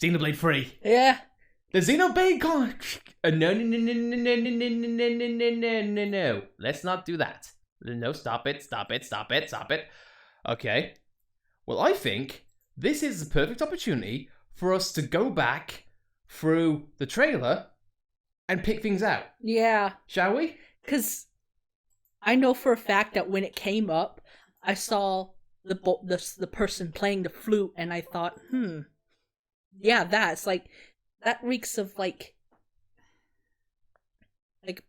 Xenoblade 3. Yeah. The Xenoblade no. Let's not do that. No, stop it. Okay. Well, I think this is the perfect opportunity for us to go back through the trailer and pick things out. Yeah. Shall we? Because I know for a fact that when it came up, I saw the person playing the flute, and I thought, yeah, that's like, that reeks of like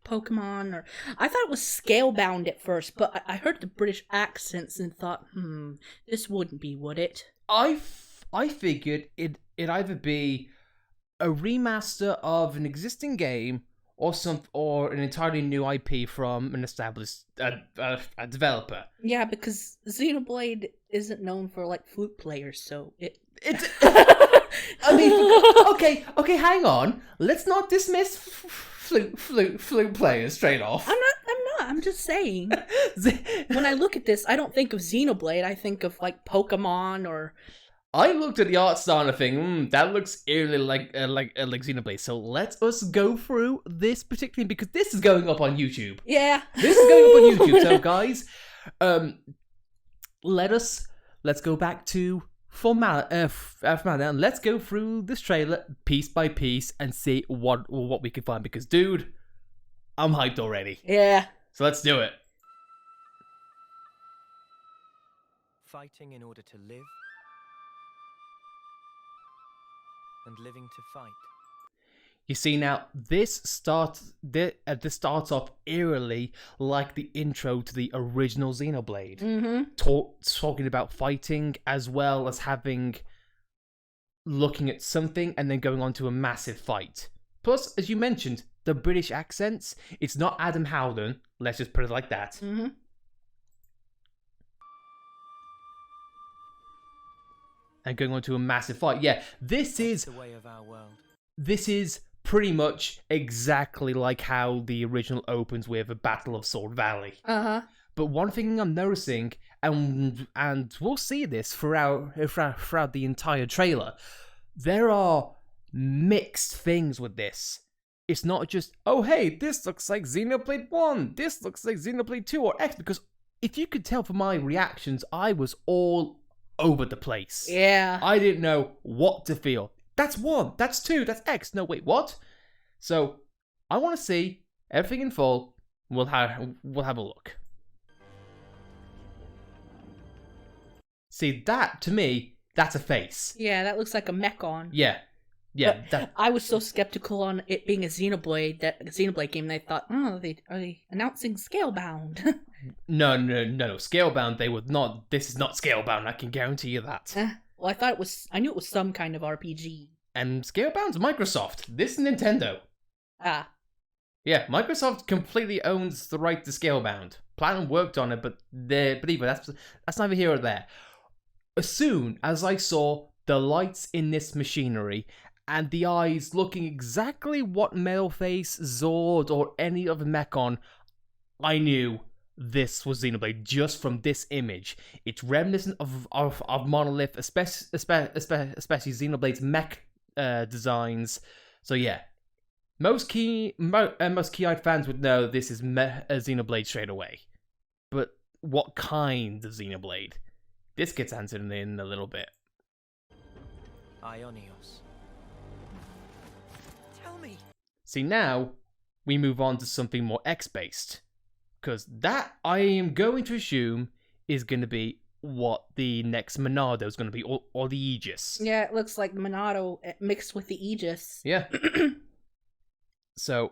Pokemon, or I thought it was Scalebound at first, but I heard the British accents and thought, this wouldn't be, would it? I figured it'd either be a remaster of an existing game or an entirely new IP from an established a developer. Yeah, because Xenoblade isn't known for like flute players, so it's. I mean, okay, hang on. Let's not dismiss flute players straight off. I'm not. I'm just saying. When I look at this, I don't think of Xenoblade. I think of like Pokemon or. I looked at the art style and I think, that looks eerily like Xenoblade. So let us go through this particularly, because this is going up on YouTube. Yeah. This is going up on YouTube. So guys, let's go back to formality, and let's go through this trailer piece by piece and see what we can find. Because dude, I'm hyped already. Yeah. So let's do it. Fighting in order to live. And living to fight. You see, now this starts off eerily like the intro to the original Xenoblade. Mm-hmm. Talking about fighting as well as looking at something and then going on to a massive fight. Plus, as you mentioned, the British accents. It's not Adam Howden. Let's just put it like that. Mm-hmm. And going on to a massive fight. Yeah, this is the way of our world. This is pretty much exactly like how the original opens with a Battle of Sword Valley. Uh-huh. But one thing I'm noticing, and we'll see this throughout the entire trailer, there are mixed things with this. It's not just, oh hey, this looks like Xenoblade 1, this looks like Xenoblade 2 or X, because if you could tell from my reactions, I was all over the place. Yeah. I didn't know what to feel. That's 1, that's 2, that's X. No, wait, what? So, I want to see everything in full. We'll have a look. See, that, to me, that's a face. Yeah, that looks like a Mechon. Yeah. I was so skeptical on it being a Xenoblade game that I thought, are they announcing Scalebound? No. Scalebound, they would not. This is not Scalebound, I can guarantee you that. Well, I knew it was some kind of RPG. And Scalebound's Microsoft. This is Nintendo. Ah. Yeah, Microsoft completely owns the right to Scalebound. Platinum worked on it, but that's neither here or there. As soon as I saw the lights in this machinery and the eyes looking exactly what Maleface, Zord, or any other Mechon, I knew this was Xenoblade just from this image. It's reminiscent of Monolith, especially Xenoblade's mech designs. So yeah, most key-eyed fans would know this is a Xenoblade straight away. But what kind of Xenoblade? This gets answered in a little bit. Ionios. Tell me. See, now we move on to something more X-based. Because that, I am going to assume, is going to be what the next Monado is going to be, or the Aegis. Yeah, it looks like Monado mixed with the Aegis. Yeah. So,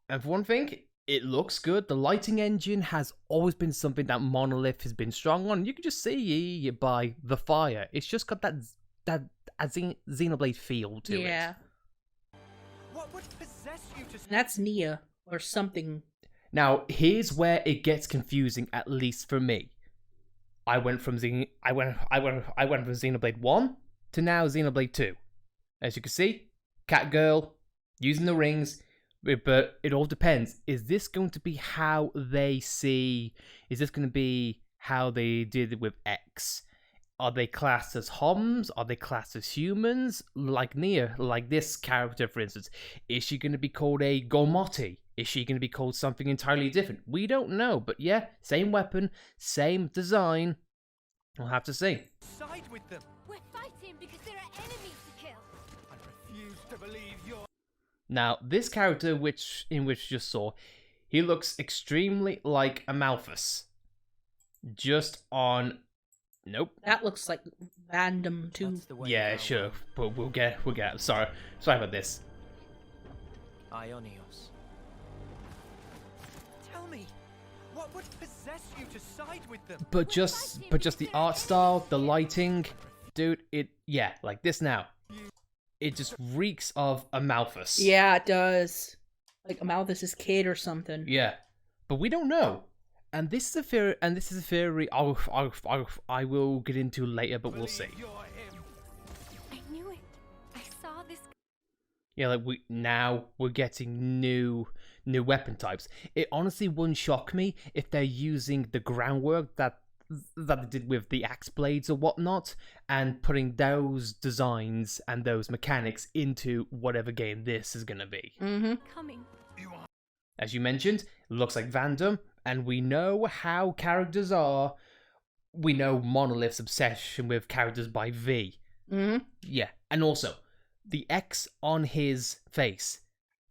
and for one thing, it looks good. The lighting engine has always been something that Monolith has been strong on. You can just see it by the fire. It's just got that Xenoblade feel to it. Yeah. What would possess you to... That's Nia, or something. Now, here's where it gets confusing, at least for me. I went from Xenoblade 1 to now Xenoblade 2. As you can see, Catgirl using the rings, but it all depends. Is this going to be how they see? Is this going to be how they did it with X? Are they classed as homs? Are they classed as humans? Like Nia, like this character, for instance. Is she going to be called a Gormoti? Is she going to be called something entirely different? We don't know, but yeah, same weapon, same design. We'll have to see. Side with them. We're fighting because there are enemies to kill. I refuse to believe you're. Now, this character in which you just saw, he looks extremely like a Malphus. Just on... Nope. That looks like random too. That's the way Yeah, of our sure. world. But we'll get. Sorry about this. Ionios. Tell me, what would possess you to side with them? But just the art style, the lighting, dude. Like this now. It just reeks of a Malphus. Yeah, it does. Like a Malthus's kid or something. Yeah, but we don't know. And this is a theory I will get into later, but we'll see. I knew it. I saw this. Yeah, like we're getting new weapon types. It honestly wouldn't shock me if they're using the groundwork that they did with the axe blades or whatnot, and putting those designs and those mechanics into whatever game this is gonna be. Mm-hmm. Coming. As you mentioned, it looks like Vandom, and we know how characters are. We know Monolith's obsession with characters by V. Mm-hmm. Yeah, and also the X on his face.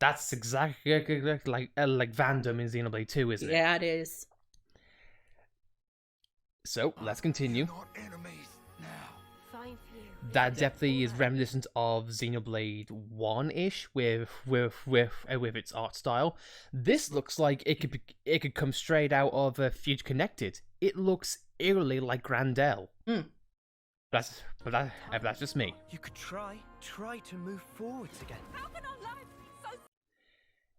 That's exactly like Vandom in Xenoblade 2, isn't it? Yeah, it is. So let's continue. Fine for you. That definitely is reminiscent of Xenoblade 1-ish with its art style. This looks like it could come straight out of Future Connected. It looks eerily like Grandel. Hmm. That's just me. You could try to move forwards again. How can our lives be so?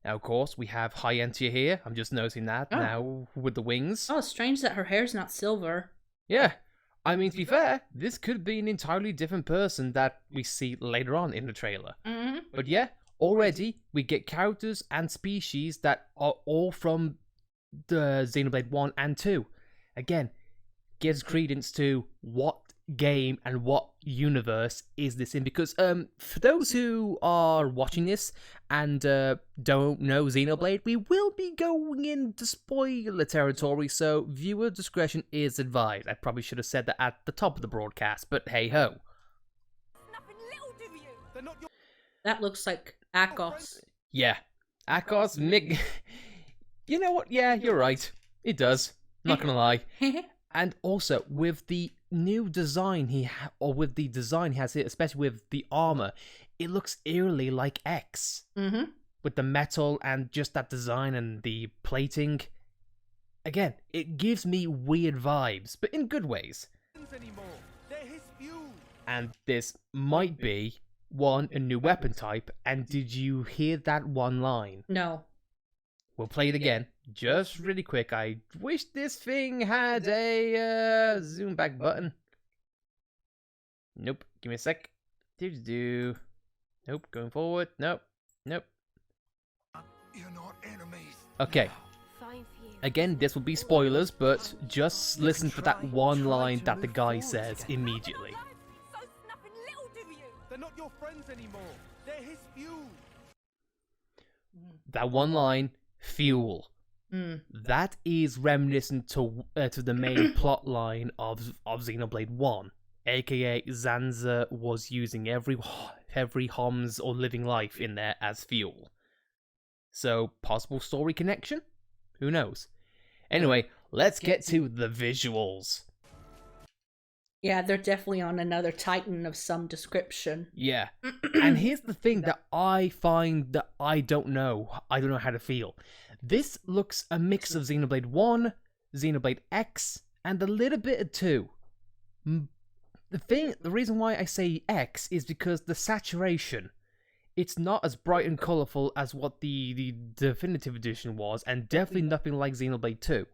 Now, of course, we have Hyentia here. I'm just noticing that Oh. now with the wings. Oh, it's strange that her hair's not silver. Yeah. I mean, to be fair, this could be an entirely different person that we see later on in the trailer. Mm-hmm. But yeah, already we get characters and species that are all from the Xenoblade 1 and 2. Again, gives credence to what game and what universe is this in, because for those who are watching this and don't know Xenoblade, we will be going into spoiler territory, so viewer discretion is advised. I probably should have said that at the top of the broadcast, but hey ho. Nothing little do you. They're not your. That looks like Akos. Yeah, Akos, Mig. You know what? Yeah, you're right. It does. Not gonna lie. And also with the new design with the design he has here, especially with the armor, it looks eerily like X. Mm-hmm. With the metal and just that design and the plating. Again, it gives me weird vibes, but in good ways. Anymore. They're his fuel. And this might be a new weapon type. And did you hear that one line? No. We'll play it again, just really quick. I wish this thing had a zoom back button. Nope, give me a sec. Do. Nope, going forward. Nope. You're not enemies. Okay, Fine for you. again, this will be spoilers, but just listen for that one line that the guy says immediately. So nothing little do you. They're not your friends anymore. They're his fuel. That one line, fuel. Mm. That is reminiscent to the main plot line of Xenoblade 1, aka Zanza was using every Homs or living life in there as fuel. So, possible story connection? Who knows? Anyway, let's get to the visuals. Yeah, they're definitely on another Titan of some description. Yeah. And here's the thing that I find that I don't know how to feel. This looks a mix of Xenoblade 1, Xenoblade X, and a little bit of 2. The reason why I say X is because the saturation. It's not as bright and colourful as what the definitive edition was, and definitely nothing like Xenoblade 2.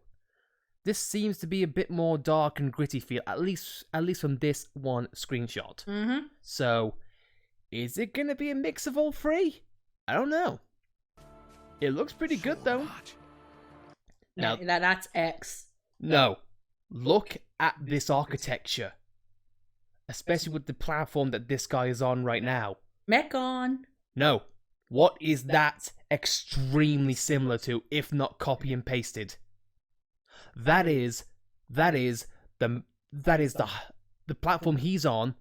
This seems to be a bit more dark and gritty feel, at least from this one screenshot. Mm-hmm. So, is it gonna be a mix of all three? I don't know. It looks pretty good though. Now, That's X. no. Look at this architecture. especially with the platform that this guy is on right now. Mechon. No. What is that extremely similar to, if not copy and pasted? That is the platform he's on.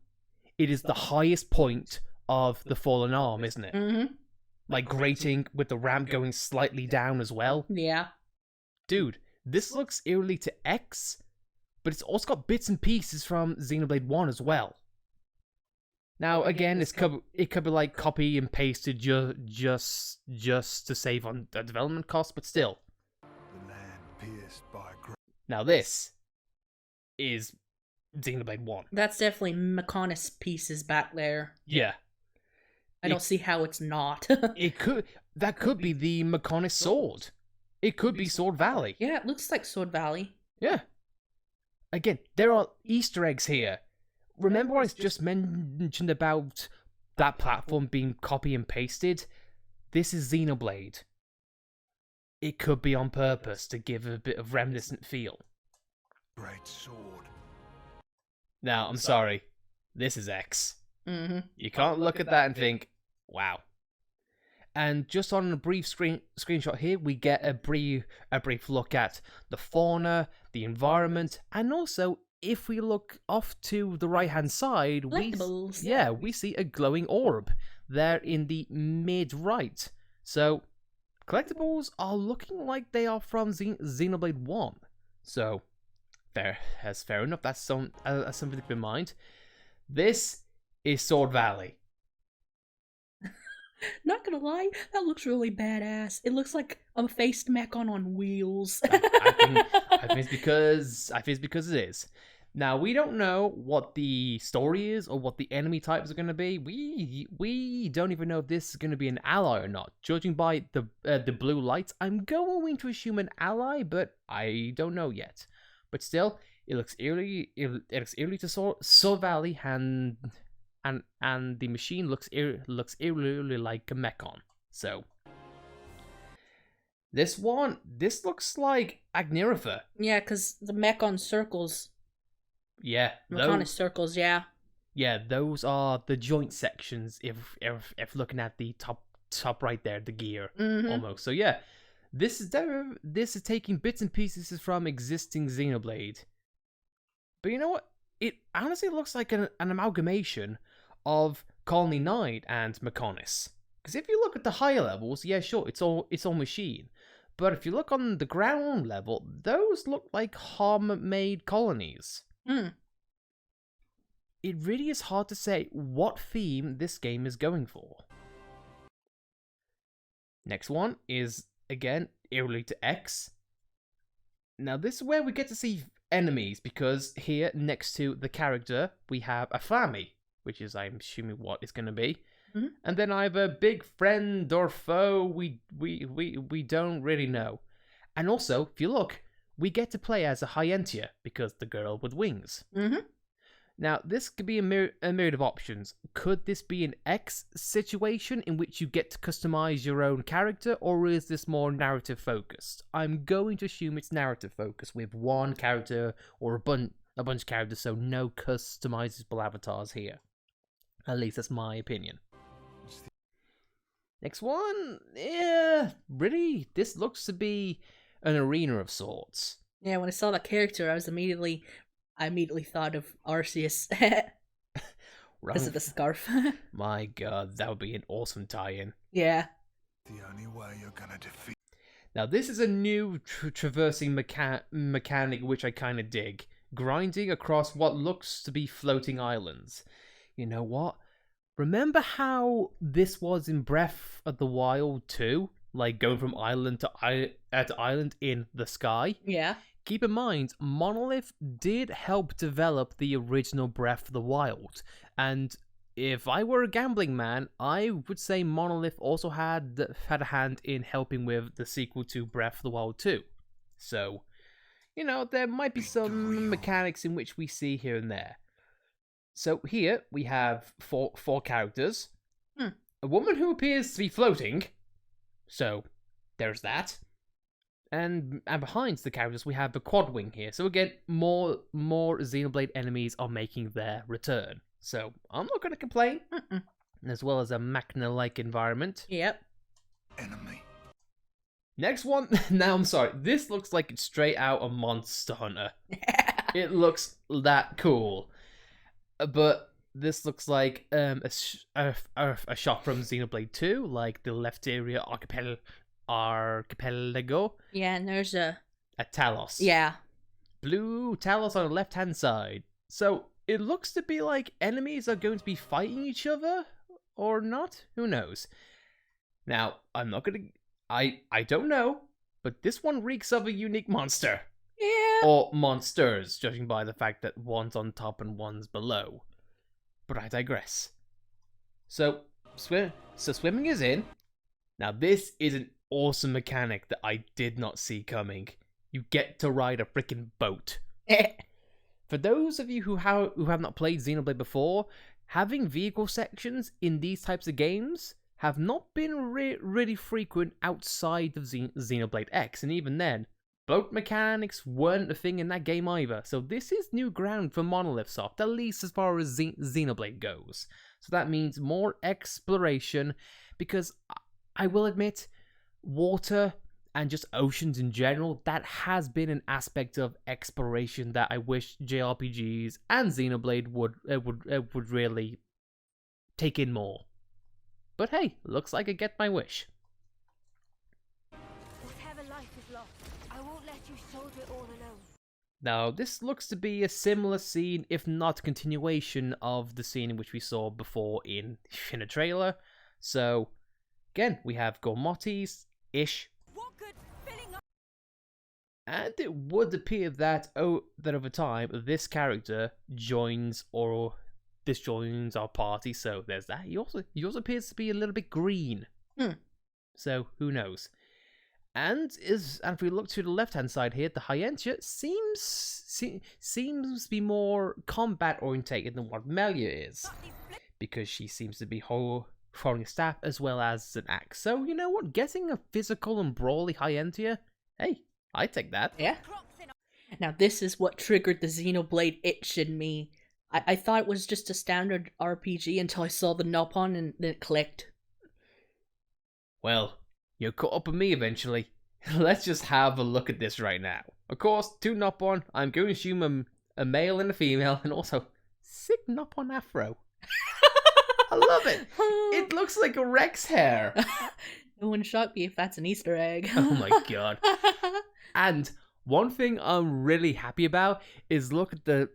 It is the highest point of the fallen arm, isn't it? Mm-hmm. Like grating with the ramp going slightly down as well. Yeah. Dude, this looks eerily to X, but it's also got bits and pieces from Xenoblade 1 as well. Now, again, it could be like copy and pasted just to save on the development cost, but still. The land pierced by Now this is Xenoblade 1. That's definitely Mechonis pieces back there. Yeah. I don't see how it's not. That could be the Mechonis sword. It could be Sword Valley. Yeah, it looks like Sword Valley. Yeah. Again, there are Easter eggs here. Remember I just mentioned about that platform being copy and pasted? This is Xenoblade. It could be on purpose to give a bit of reminiscent feel. great sword. Now, I'm sorry. This is X. Mm-hmm. You can't look at that and think, wow. And just on a brief screenshot here, we get a brief look at the fauna, the environment, and also, if we look off to the right-hand side, we see a glowing orb there in the mid-right. So, collectibles are looking like they are from Xenoblade 1. So, fair enough. That's something to keep in mind. This is Sword Valley. Not gonna lie, that looks really badass. It looks like a faced Mechon on wheels. I think it's because it is. Now, we don't know what the story is or what the enemy types are going to be. We don't even know if this is going to be an ally or not. Judging by the blue lights, I'm going to assume an ally, but I don't know yet. But still, it looks eerily to Sword Valley, and the machine looks eerily like a Mechon. So this looks like Agniratha. Yeah, because the Mechon circles. Yeah, Mechonis circles, yeah. Yeah, those are the joint sections. If looking at the top right there, the gear almost. So yeah, this is taking bits and pieces from existing Xenoblade. But you know what? It honestly looks like an amalgamation of Colony 9 and Mechonis. Because if you look at the higher levels, yeah, sure, it's all machine. But if you look on the ground level, those look like homemade colonies. It really is hard to say what theme this game is going for. Next one is, again, eerily to X. Now this is where we get to see enemies, because here, next to the character, we have a Flammy, which is, I'm assuming, what it's going to be. And then either big friend or foe, we don't really know. And also, if you look, we get to play as a Hyentia, because the girl with wings. Now, this could be a myriad of options. Could this be an X situation in which you get to customize your own character, or is this more narrative focused? I'm going to assume it's narrative focused with one character or a bunch of characters, so no customizable avatars here. At least that's my opinion. Next one, yeah, really, this looks to be an arena of sorts. Yeah, when I saw that character, I immediately thought of Arceus. Because of the scarf. My god, that would be an awesome tie-in. Yeah. The only way you're gonna defeat. Now, this is a new traversing mechanic which I kind of dig. Grinding across what looks to be floating islands. You know what? Remember how this was in Breath of the Wild 2? Like going from island to island in the sky? Yeah. Keep in mind, Monolith did help develop the original Breath of the Wild. And if I were a gambling man, I would say Monolith also had a hand in helping with the sequel to Breath of the Wild 2. So, you know, there might be some mechanics in which we see here and there. So here we have four characters. A woman who appears to be floating. So, there's that. And behind the characters, we have the quad wing here. So again, more Xenoblade enemies are making their return. So I'm not going to complain. As well as a Machina-like environment. Yep. Enemy. Next one. Now I'm sorry. This looks like it's straight out of Monster Hunter. It looks that cool. But this looks like a shot from Xenoblade 2, like the Lefteria Archipelago. Yeah, and there's a Talos. Yeah. Blue Talos on the left-hand side. So it looks to be like enemies are going to be fighting each other, or not? Who knows? Now, I'm not gonna... I don't know, but this one reeks of a unique monster. Yeah. Or monsters, judging by the fact that one's on top and one's below. But I digress. So swimming is in. Now this is an awesome mechanic that I did not see coming. You get to ride a freaking boat. For those of you who have not played Xenoblade before, having vehicle sections in these types of games have not been really frequent outside of Xenoblade X, and even then, boat mechanics weren't a thing in that game either. So this is new ground for Monolith Soft, at least as far as Xenoblade goes. So that means more exploration, because I will admit, water and just oceans in general, that has been an aspect of exploration that I wish JRPGs and Xenoblade would really take in more. But hey, looks like I get my wish. Whatever life is lost, I won't let you solve it all alone. Now, this looks to be a similar scene, if not continuation, of the scene which we saw before in a trailer. So, again, we have Gormotes-ish. What good filling up? And it would appear that over time, this character joins our party, so there's that. He also appears to be a little bit green. So, who knows? And if we look to the left-hand side here, the Hyentia seems to be more combat-orientated than what Melia is. Because she seems to be holding a staff as well as an axe. So, you know what? Getting a physical and brawly Hyentia, hey, I take that. Yeah. Now this is what triggered the Xenoblade itch in me. I thought it was just a standard RPG until I saw the Nopon and then it clicked. Well, you caught up with me eventually. Let's just have a look at this right now. Of course, 2 Nopon. I'm going to assume a male and a female, and also sick Nopon afro. I love it. It looks like a Rex hair. It wouldn't shock me if that's an Easter egg. Oh my god. And one thing I'm really happy about is look at the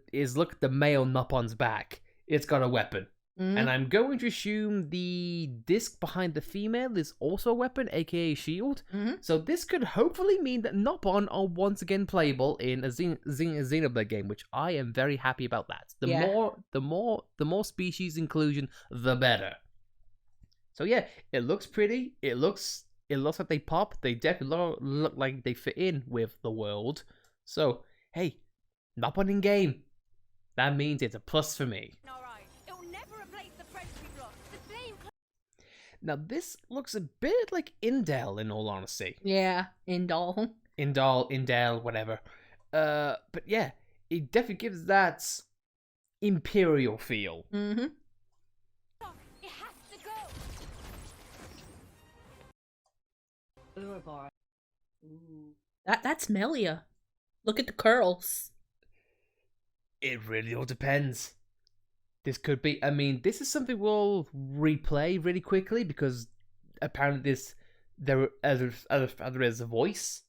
male Nopon's back. It's got a weapon. And I'm going to assume the disc behind the female is also a weapon, aka a shield. So this could hopefully mean that Nopon are once again playable in a Xenoblade game, which I am very happy about that. The more species inclusion, the better. So yeah, it looks pretty. It looks like they pop. They definitely look like they fit in with the world. So hey, Nopon in game. That means it's a plus for me. Now, this looks a bit like Indel, in all honesty. Yeah, Indal, whatever. But yeah, it definitely gives that Imperial feel. It has to go. That's Melia. Look at the curls. It really all depends. This could be, this is something we'll replay really quickly because apparently there is a voice.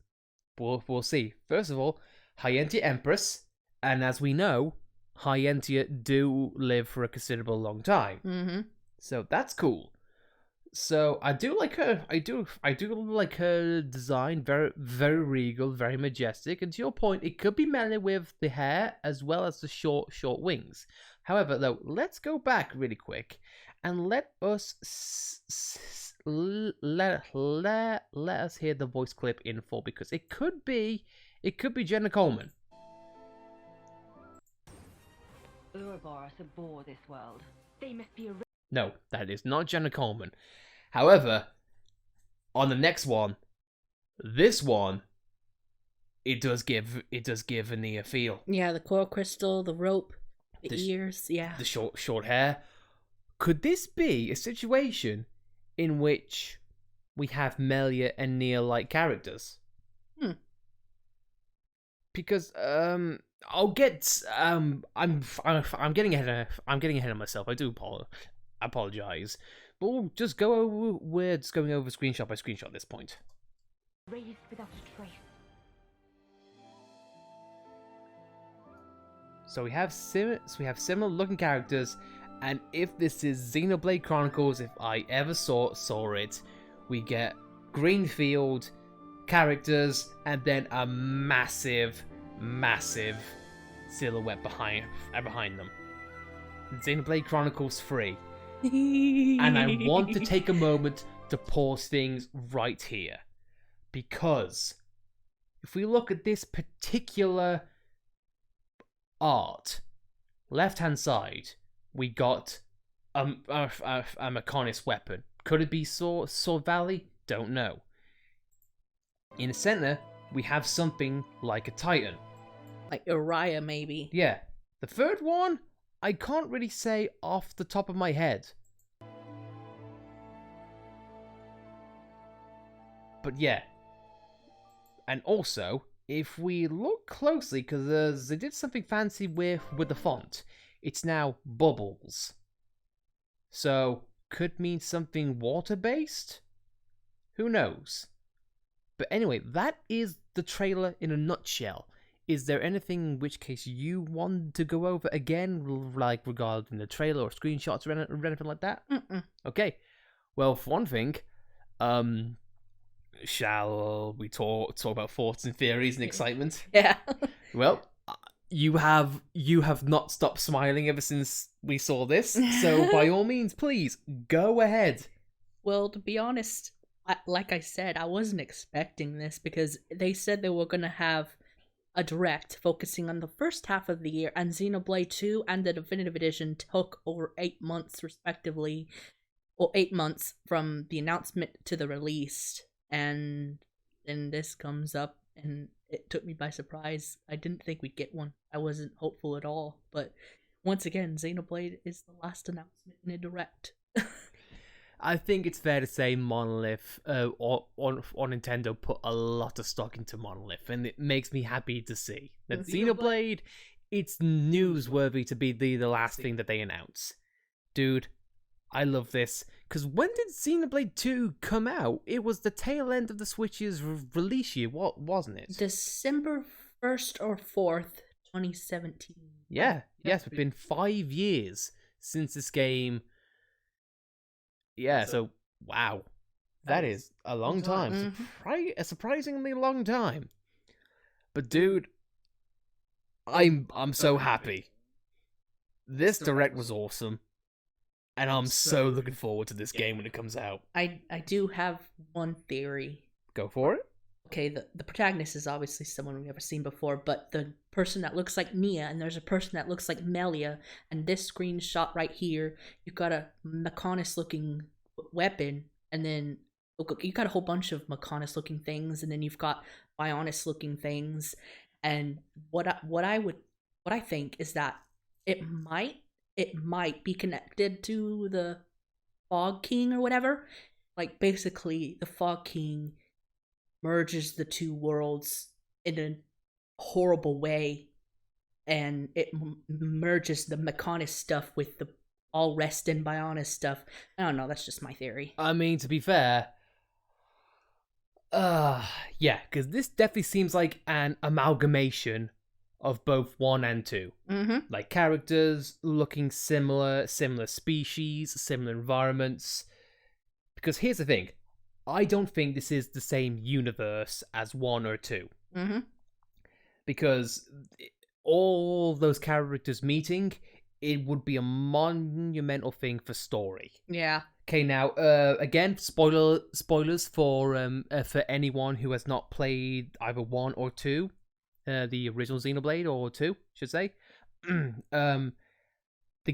We'll see. First of all, Hyentia Empress, and as we know, Hyentia do live for a considerable long time. So that's cool. So I do like her. I do like her design. Very, very regal, very majestic. And to your point, it could be Melia with the hair as well as the short wings. However, though, let's go back really quick and let us hear the voice clip in full because it could be Jenna Coleman. Ouroboros abhor this world. They must be No, that is not Jenna Coleman. However, on the next one, this one it does give a Nia feel. Yeah, the coral crystal, the rope, the The sh- ears, yeah. The short hair. Could this be a situation in which we have Melia and Nia like characters? Because I'll get I'm getting ahead of myself. I do apologize. But we'll just go over we're just going over screenshot by screenshot at this point. Raised without a trace. So we have similar looking characters, and if this is Xenoblade Chronicles, if I ever saw it, we get greenfield characters and then a massive silhouette behind them. Xenoblade Chronicles 3. And I want to take a moment to pause things right here, because if we look at this particular art, left hand side, we got a Mechonis weapon. Could it be Sword Valley? Don't know. In the center, we have something like a Titan. Like Uriah, maybe. Yeah. The third one, I can't really say off the top of my head. But yeah. And also, if we look closely, because they did something fancy with the font, it's now bubbles. So, could mean something water-based? Who knows? But anyway, that is the trailer in a nutshell. Is there anything in which case you want to go over again, like regarding the trailer or screenshots or anything like that? Okay. Well, for one thing, shall we talk about thoughts and theories and excitement? Yeah. Well, you have not stopped smiling ever since we saw this, so by all means, please go ahead. Well, to be honest, like I said, I wasn't expecting this because they said they were gonna have a direct focusing on the first half of the year, and Xenoblade 2 and the Definitive Edition took over 8 months respectively, or 8 months from the announcement to the release. And then this comes up, and it took me by surprise. I didn't think we'd get one. I wasn't hopeful at all. But once again, Xenoblade is the last announcement in a direct. I think it's fair to say Monolith or Nintendo put a lot of stock into Monolith, and it makes me happy to see that Xenoblade, it's newsworthy to be the last thing that they announce. Dude, I love this. Because when did Xenoblade 2 come out? It was the tail end of the Switch's release year, wasn't it? December 1st or 4th, 2017. Yeah, yes, it's been 5 years since this game. Yeah, so wow. That is a long time. A surprisingly long time. But dude, I'm so happy. This direct was awesome. And I'm so looking forward to this game when it comes out. I do have one theory. Go for it. Okay, the protagonist is obviously someone we've never seen before, but the person that looks like Nia, and there's a person that looks like Melia, and this screenshot right here, you've got a Mechonis-looking weapon, and then you got a whole bunch of Mechonis-looking things, and then you've got Bionis-looking things, and what I think is that it might be connected to the Fog King or whatever. Like, basically, the Fog King merges the two worlds in a horrible way, and it merges the Mechonis stuff with the all rest in Bionis stuff. I don't know, that's just my theory. I mean, to be fair, yeah, because this definitely seems like an amalgamation of both 1 and 2. Like, characters looking similar species, similar environments. Because here's the thing, I don't think this is the same universe as 1 or 2. Because all those characters meeting, it would be a monumental thing for story. Yeah. Okay, now, again, spoilers for anyone who has not played either 1 or 2. The original Xenoblade, or 2, should say. The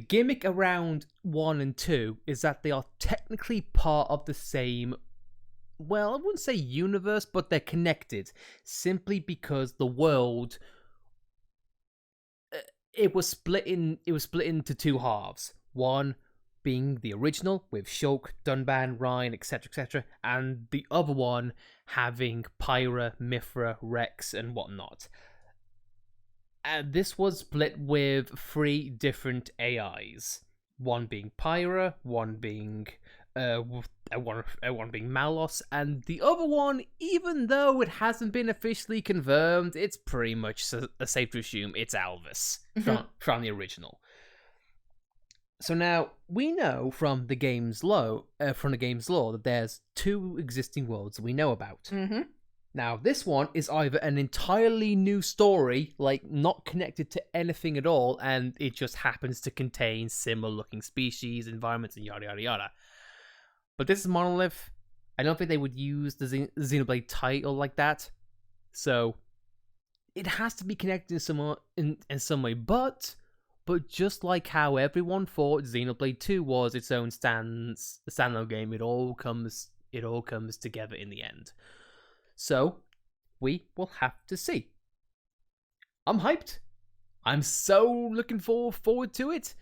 gimmick around 1 and 2 is that they are technically part of the same well, I wouldn't say universe, but they're connected simply because the world it was split into two halves. One being the original with Shulk, Dunban, Ryan, etc., and the other one having Pyra, Mithra, Rex, and whatnot. And this was split with 3 different AIs. One being Pyra, one being one being Malos, and the other one, even though it hasn't been officially confirmed, it's pretty much safe to assume it's Alvis from the original. So now we know from the game's lore that there's 2 existing worlds we know about. Mm-hmm. Now this one is either an entirely new story, like not connected to anything at all, and it just happens to contain similar-looking species, environments, and yada yada yada. But this is Monolith. I don't think they would use the Xenoblade title like that, so it has to be connected in some way. But just like how everyone thought Xenoblade 2 was its own standalone game, it all comes together in the end. So we will have to see. I'm hyped. I'm so looking forward to it.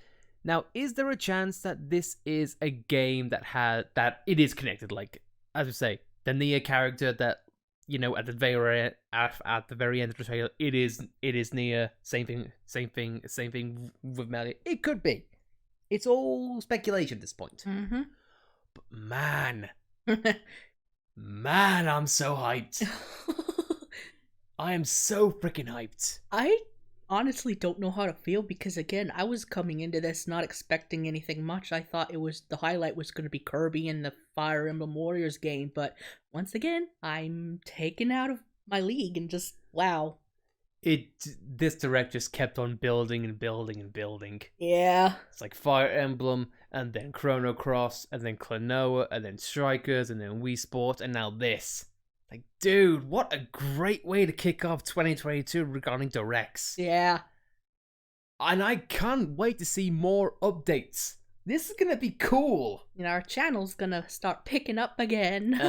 Now, is there a chance that this is a game that it is connected? Like, as we say, the Nia character that, you know, at the very end of the trailer, it is Nia. Same thing with Melia. It could be. It's all speculation at this point. Mm-hmm. But man, I'm so hyped. I am so freaking hyped. I honestly don't know how to feel because, again, I was coming into this not expecting anything much. I thought the highlight was going to be Kirby in the Fire Emblem Warriors game, but once again, I'm taken out of my league and just, wow. This direct just kept on building and building and building. Yeah. It's like Fire Emblem, and then Chrono Cross, and then Klonoa, and then Strikers, and then Wii Sport, and now this. Like, dude, what a great way to kick off 2022 regarding directs. Yeah. And I can't wait to see more updates. This is gonna be cool. And our channel's gonna start picking up again.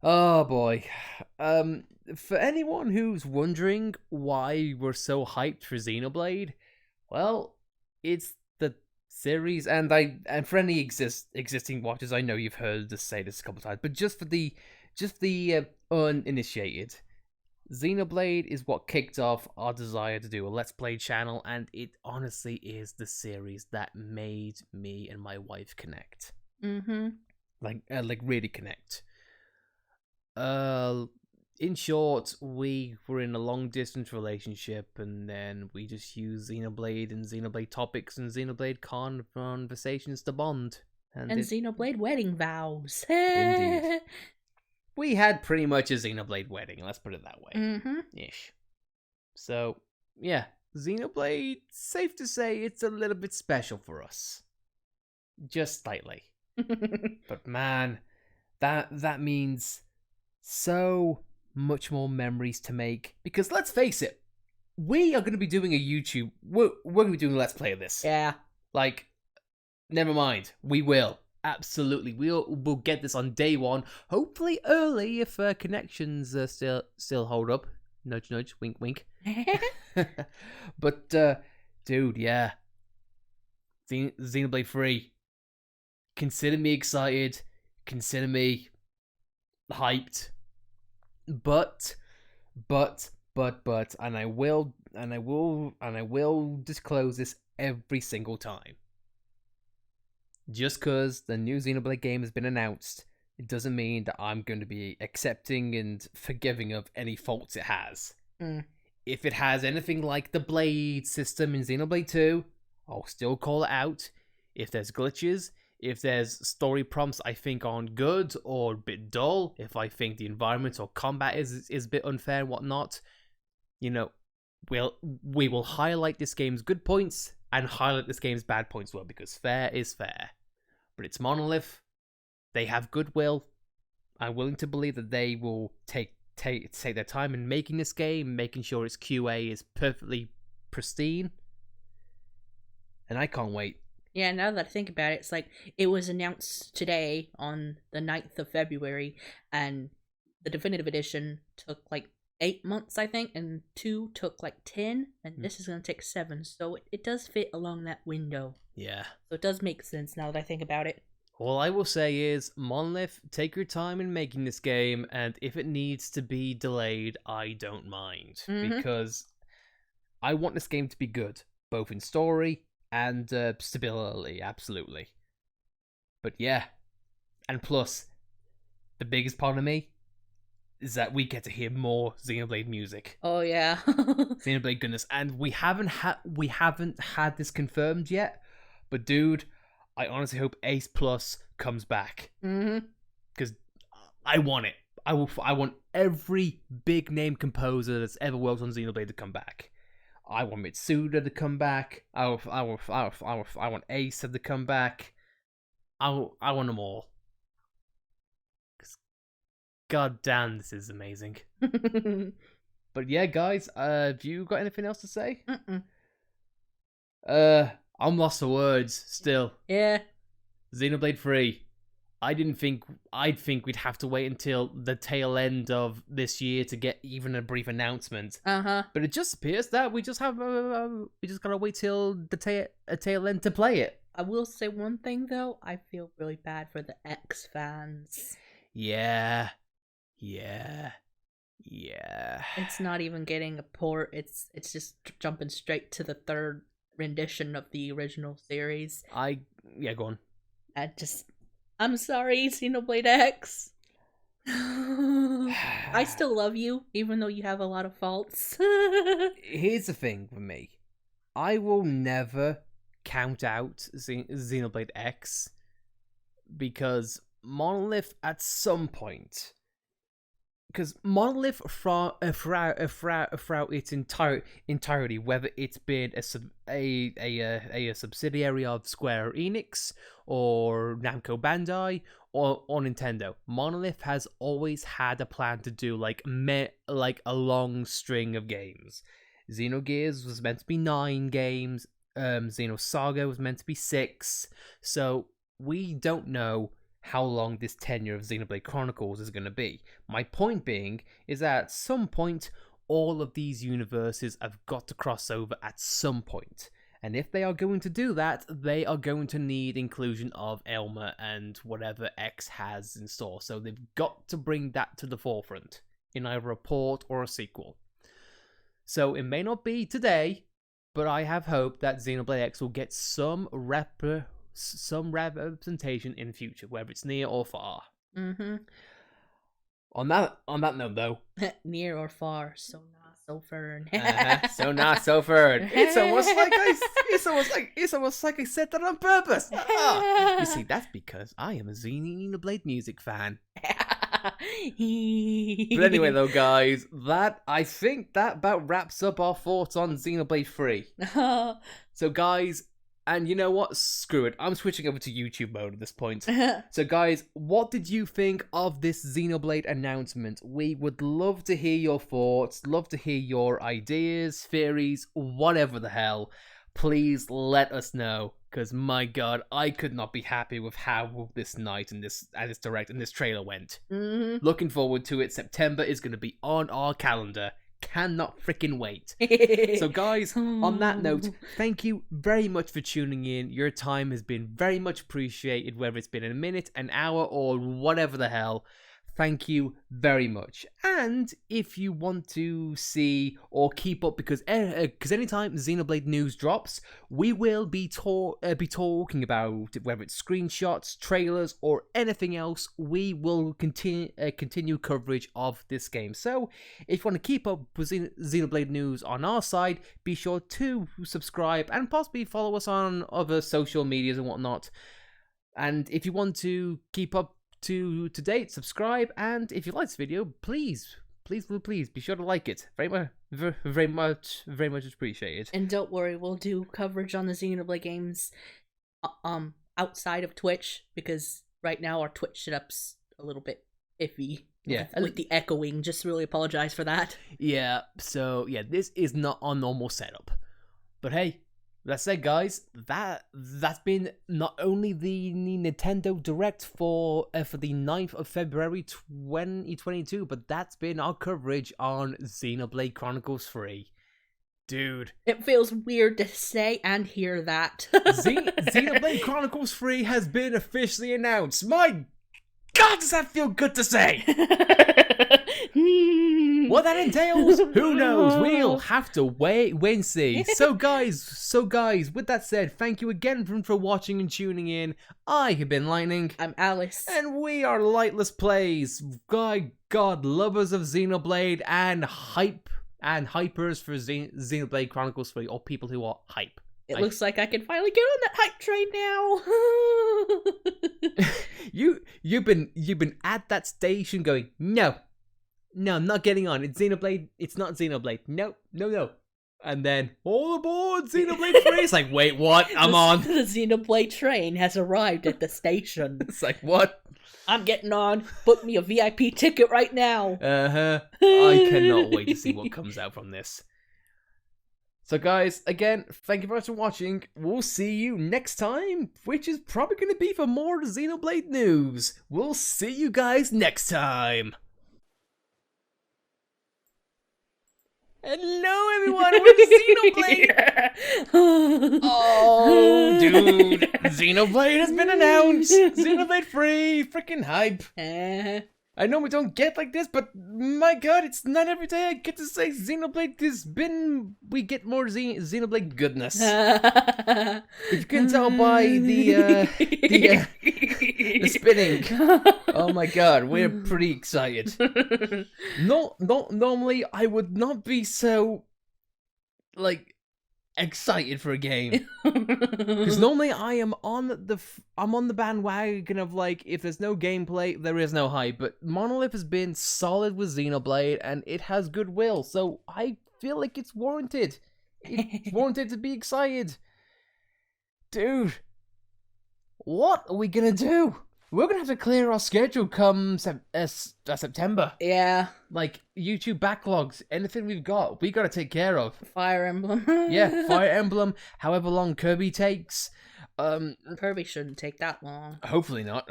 Oh boy. For anyone who's wondering why we're so hyped for Xenoblade, well, it's the series, and for any existing watchers, I know you've heard us say this a couple times, but just for the uninitiated, Xenoblade is what kicked off our desire to do a Let's Play channel, and it honestly is the series that made me and my wife connect. Mm-hmm. Like really connect. In short, we were in a long-distance relationship, and then we just used Xenoblade and Xenoblade topics and Xenoblade conversations to bond. And Xenoblade wedding vows. Indeed. We had pretty much a Xenoblade wedding, let's put it that way. Mm-hmm. Ish. So, yeah, Xenoblade, safe to say it's a little bit special for us. Just slightly. But man, that means so much more memories to make, because let's face it, we are going to be doing a YouTube, we're going to be doing a Let's Play of this. Yeah. Like, never mind, we will. Absolutely, we'll get this on day one, hopefully early if connections still hold up. Nudge nudge, wink wink. But dude, yeah, Xenoblade 3, consider me excited, consider me hyped, but and I will disclose this every single time. Just because the new Xenoblade game has been announced, it doesn't mean that I'm going to be accepting and forgiving of any faults it has. If it has anything like the blade system in Xenoblade 2, I'll still call it out. If there's glitches, if there's story prompts I think aren't good or a bit dull, if I think the environment or combat is a bit unfair and whatnot, you know, we will highlight this game's good points and highlight this game's bad points as well, because fair is fair. But it's Monolith. They have goodwill. I'm willing to believe that they will take their time in making this game, making sure its QA is perfectly pristine. And I can't wait. Yeah, now that I think about it, it's like it was announced today on the 9th of February, and the definitive edition took like 8 months, I think, and 2 took like 10, and this is going to take 7, so it does fit along that window. Yeah. So it does make sense now that I think about it. All I will say is, Monolith, take your time in making this game, and if it needs to be delayed, I don't mind. Because I want this game to be good, both in story and stability, absolutely. But yeah, and plus, the biggest part of me is that we get to hear more Xenoblade music. Oh yeah. Xenoblade goodness, and we haven't had this confirmed yet, but dude, I honestly hope Ace Plus comes back. Because I want it. I want every big name composer that's ever worked on Xenoblade to come back. I want Mitsuda to come back. I want Ace to come back. I want them all. God damn, this is amazing. But yeah, guys, have you got anything else to say? I'm lost for words still. Yeah. Xenoblade 3. I'd think we'd have to wait until the tail end of this year to get even a brief announcement. Uh-huh. But it just appears that we just gotta wait till the tail end to play it. I will say one thing though, I feel really bad for the X fans. Yeah. It's not even getting a port. It's just jumping straight to the third rendition of the original series. Go on. I'm sorry, Xenoblade X. I still love you, even though you have a lot of faults. Here's the thing for me. I will never count out Xenoblade X because Monolith at some point... Because Monolith throughout its entirety, whether it's been a subsidiary of Square Enix or Namco Bandai or Nintendo, Monolith has always had a plan to do like a long string of games. Xenogears was meant to be 9 games. Xenosaga was meant to be 6. So we don't know how long this tenure of Xenoblade Chronicles is going to be. My point being is that at some point, all of these universes have got to cross over at some point. And if they are going to do that, they are going to need inclusion of Elma and whatever X has in store. So they've got to bring that to the forefront in either a port or a sequel. So it may not be today, but I have hope that Xenoblade X will get some representation in the future, whether it's near or far. On that note, though, near or far, so nah, so fern. So not so fern. It's almost like I said that on purpose. You see, that's because I am a Xenoblade music fan. But anyway, though, guys, I think that about wraps up our thoughts on Xenoblade 3. So, guys. And you know what? Screw it. I'm switching over to YouTube mode at this point. So guys, what did you think of this Xenoblade announcement? We would love to hear your thoughts, love to hear your ideas, theories, whatever the hell. Please let us know, because my god, I could not be happy with how this night and this direct and this trailer went. Looking forward to it. September is going to be on our calendar. Cannot freaking wait. So guys, on that note, thank you very much for tuning in. Your time has been very much appreciated, whether it's been a minute, an hour, or whatever the hell. Thank you very much. And if you want to see or keep up, because anytime Xenoblade news drops, we will be talking about it, whether it's screenshots, trailers, or anything else. We will continue coverage of this game. So if you want to keep up with Xenoblade news on our side, be sure to subscribe and possibly follow us on other social medias and whatnot. And if you want to keep up to date, subscribe, and if you like this video, please be sure to like it. Very much appreciated. And don't worry, we'll do coverage on the Xenoblade games outside of Twitch, because right now our Twitch setup's a little bit iffy. Yeah, with the echoing. Just really apologize for that. Yeah, so yeah, this is not our normal setup, but hey, That said, guys, that's been not only the Nintendo Direct for the 9th of February 2022, but that's been our coverage on Xenoblade Chronicles 3. Dude. It feels weird to say and hear that. Xenoblade Chronicles 3 has been officially announced. My God, does that feel good to say? What that entails, who knows? We'll have to wait and see. So guys, with that said, thank you again for watching and tuning in. I have been Lightning. I'm Alice. And we are LightlicePlays. God, lovers of Xenoblade and hypers for Xenoblade Chronicles 3, or people who are hype. It looks like I can finally get on that hype train now. You've been at that station going, no, I'm not getting on. It's Xenoblade. It's not Xenoblade. No. And then, all aboard Xenoblade 3. It's like, wait, what? I'm on. The Xenoblade train has arrived at the station. It's like, what? I'm getting on. Book me a VIP ticket right now. I cannot wait to see what comes out from this. So guys, again, thank you very much for watching. We'll see you next time, which is probably going to be for more Xenoblade news. We'll see you guys next time. Hello everyone, we're Xenoblade! Oh, dude, Xenoblade has been announced! Xenoblade 3, freaking hype! I know we don't get like this, but my God, it's not every day I get to say Xenoblade has been... We get more Xenoblade goodness. If you can tell by the spinning. Oh my God, we're pretty excited. Normally I would not be so, like, excited for a game, because normally I'm on the bandwagon of, like, if there's no gameplay, there is no hype. But Monolith has been solid with Xenoblade, and it has goodwill, so I feel like it's warranted. It's warranted to be excited. Dude, what are we gonna do? We're gonna have to clear our schedule come September. Yeah. Like, YouTube backlogs, anything we've got, we gotta take care of. Fire Emblem. Yeah, Fire Emblem, however long Kirby takes. Kirby shouldn't take that long. Hopefully not,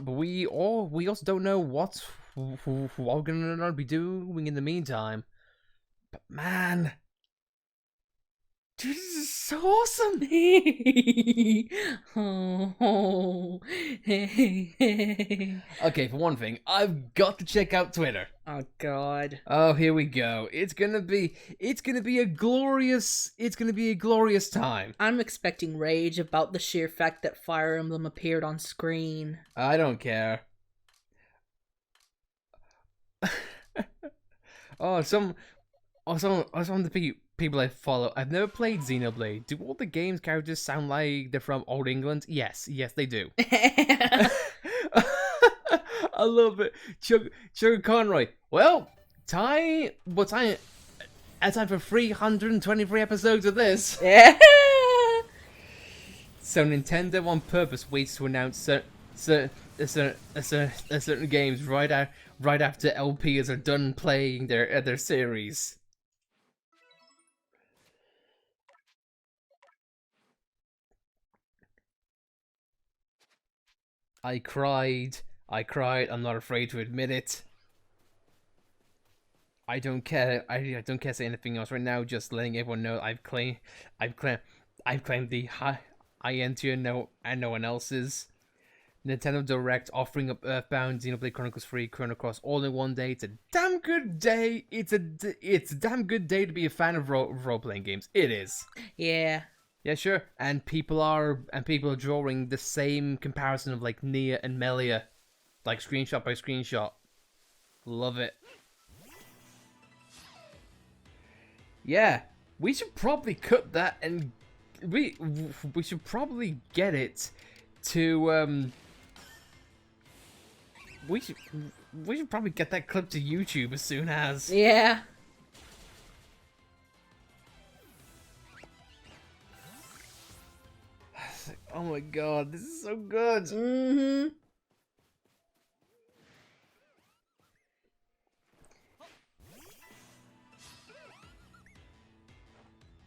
but we also don't know what we're gonna be doing in the meantime. But man, dude, this is so awesome! Okay, for one thing, I've got to check out Twitter. Oh God. Oh, here we go. It's gonna be a glorious time. I'm expecting rage about the sheer fact that Fire Emblem appeared on screen. I don't care. Some of the people I follow. I've never played Xenoblade. Do all the game's characters sound like they're from Old England? Yes, they do. I love it. Sugar Conroy. Well, time for 323 episodes of this. Yeah. So Nintendo on purpose waits to announce certain games right after LPs are done playing their series. I cried. I'm not afraid to admit it. I don't care. I don't care to say anything else right now. Just letting everyone know I've claimed the high end tier, and no one else's. Nintendo Direct offering up Earthbound, Xenoblade Chronicles 3, Chrono Cross all in one day. It's a damn good day. It's a damn good day to be a fan of role-playing games. It is. Yeah. Yeah, sure. And people are drawing the same comparison of, like, Nia and Melia, like, screenshot by screenshot. Love it. Yeah, we should probably cut that, and we should probably get it to we should probably get that clip to YouTube as soon as. Yeah. Oh my God, this is so good. Mm-hmm.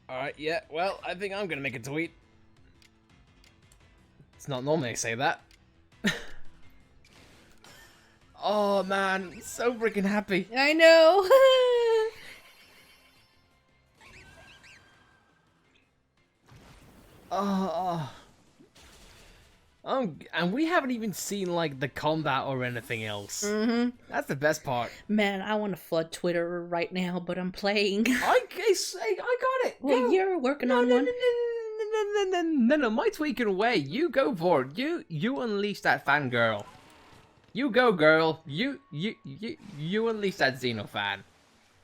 Alright, yeah, well, I think I'm gonna make a tweet. It's not normally I say that. Oh man, so freaking happy. I know. Oh. And we haven't even seen like the combat or anything else. Mm-hmm. That's the best part. Man, I want to flood Twitter right now, but I'm playing. I got it. Well, Go. you're working on no, one. No, my tweaking away. You go for it. You unleash that fangirl. You go, girl. You unleash that Xeno fan.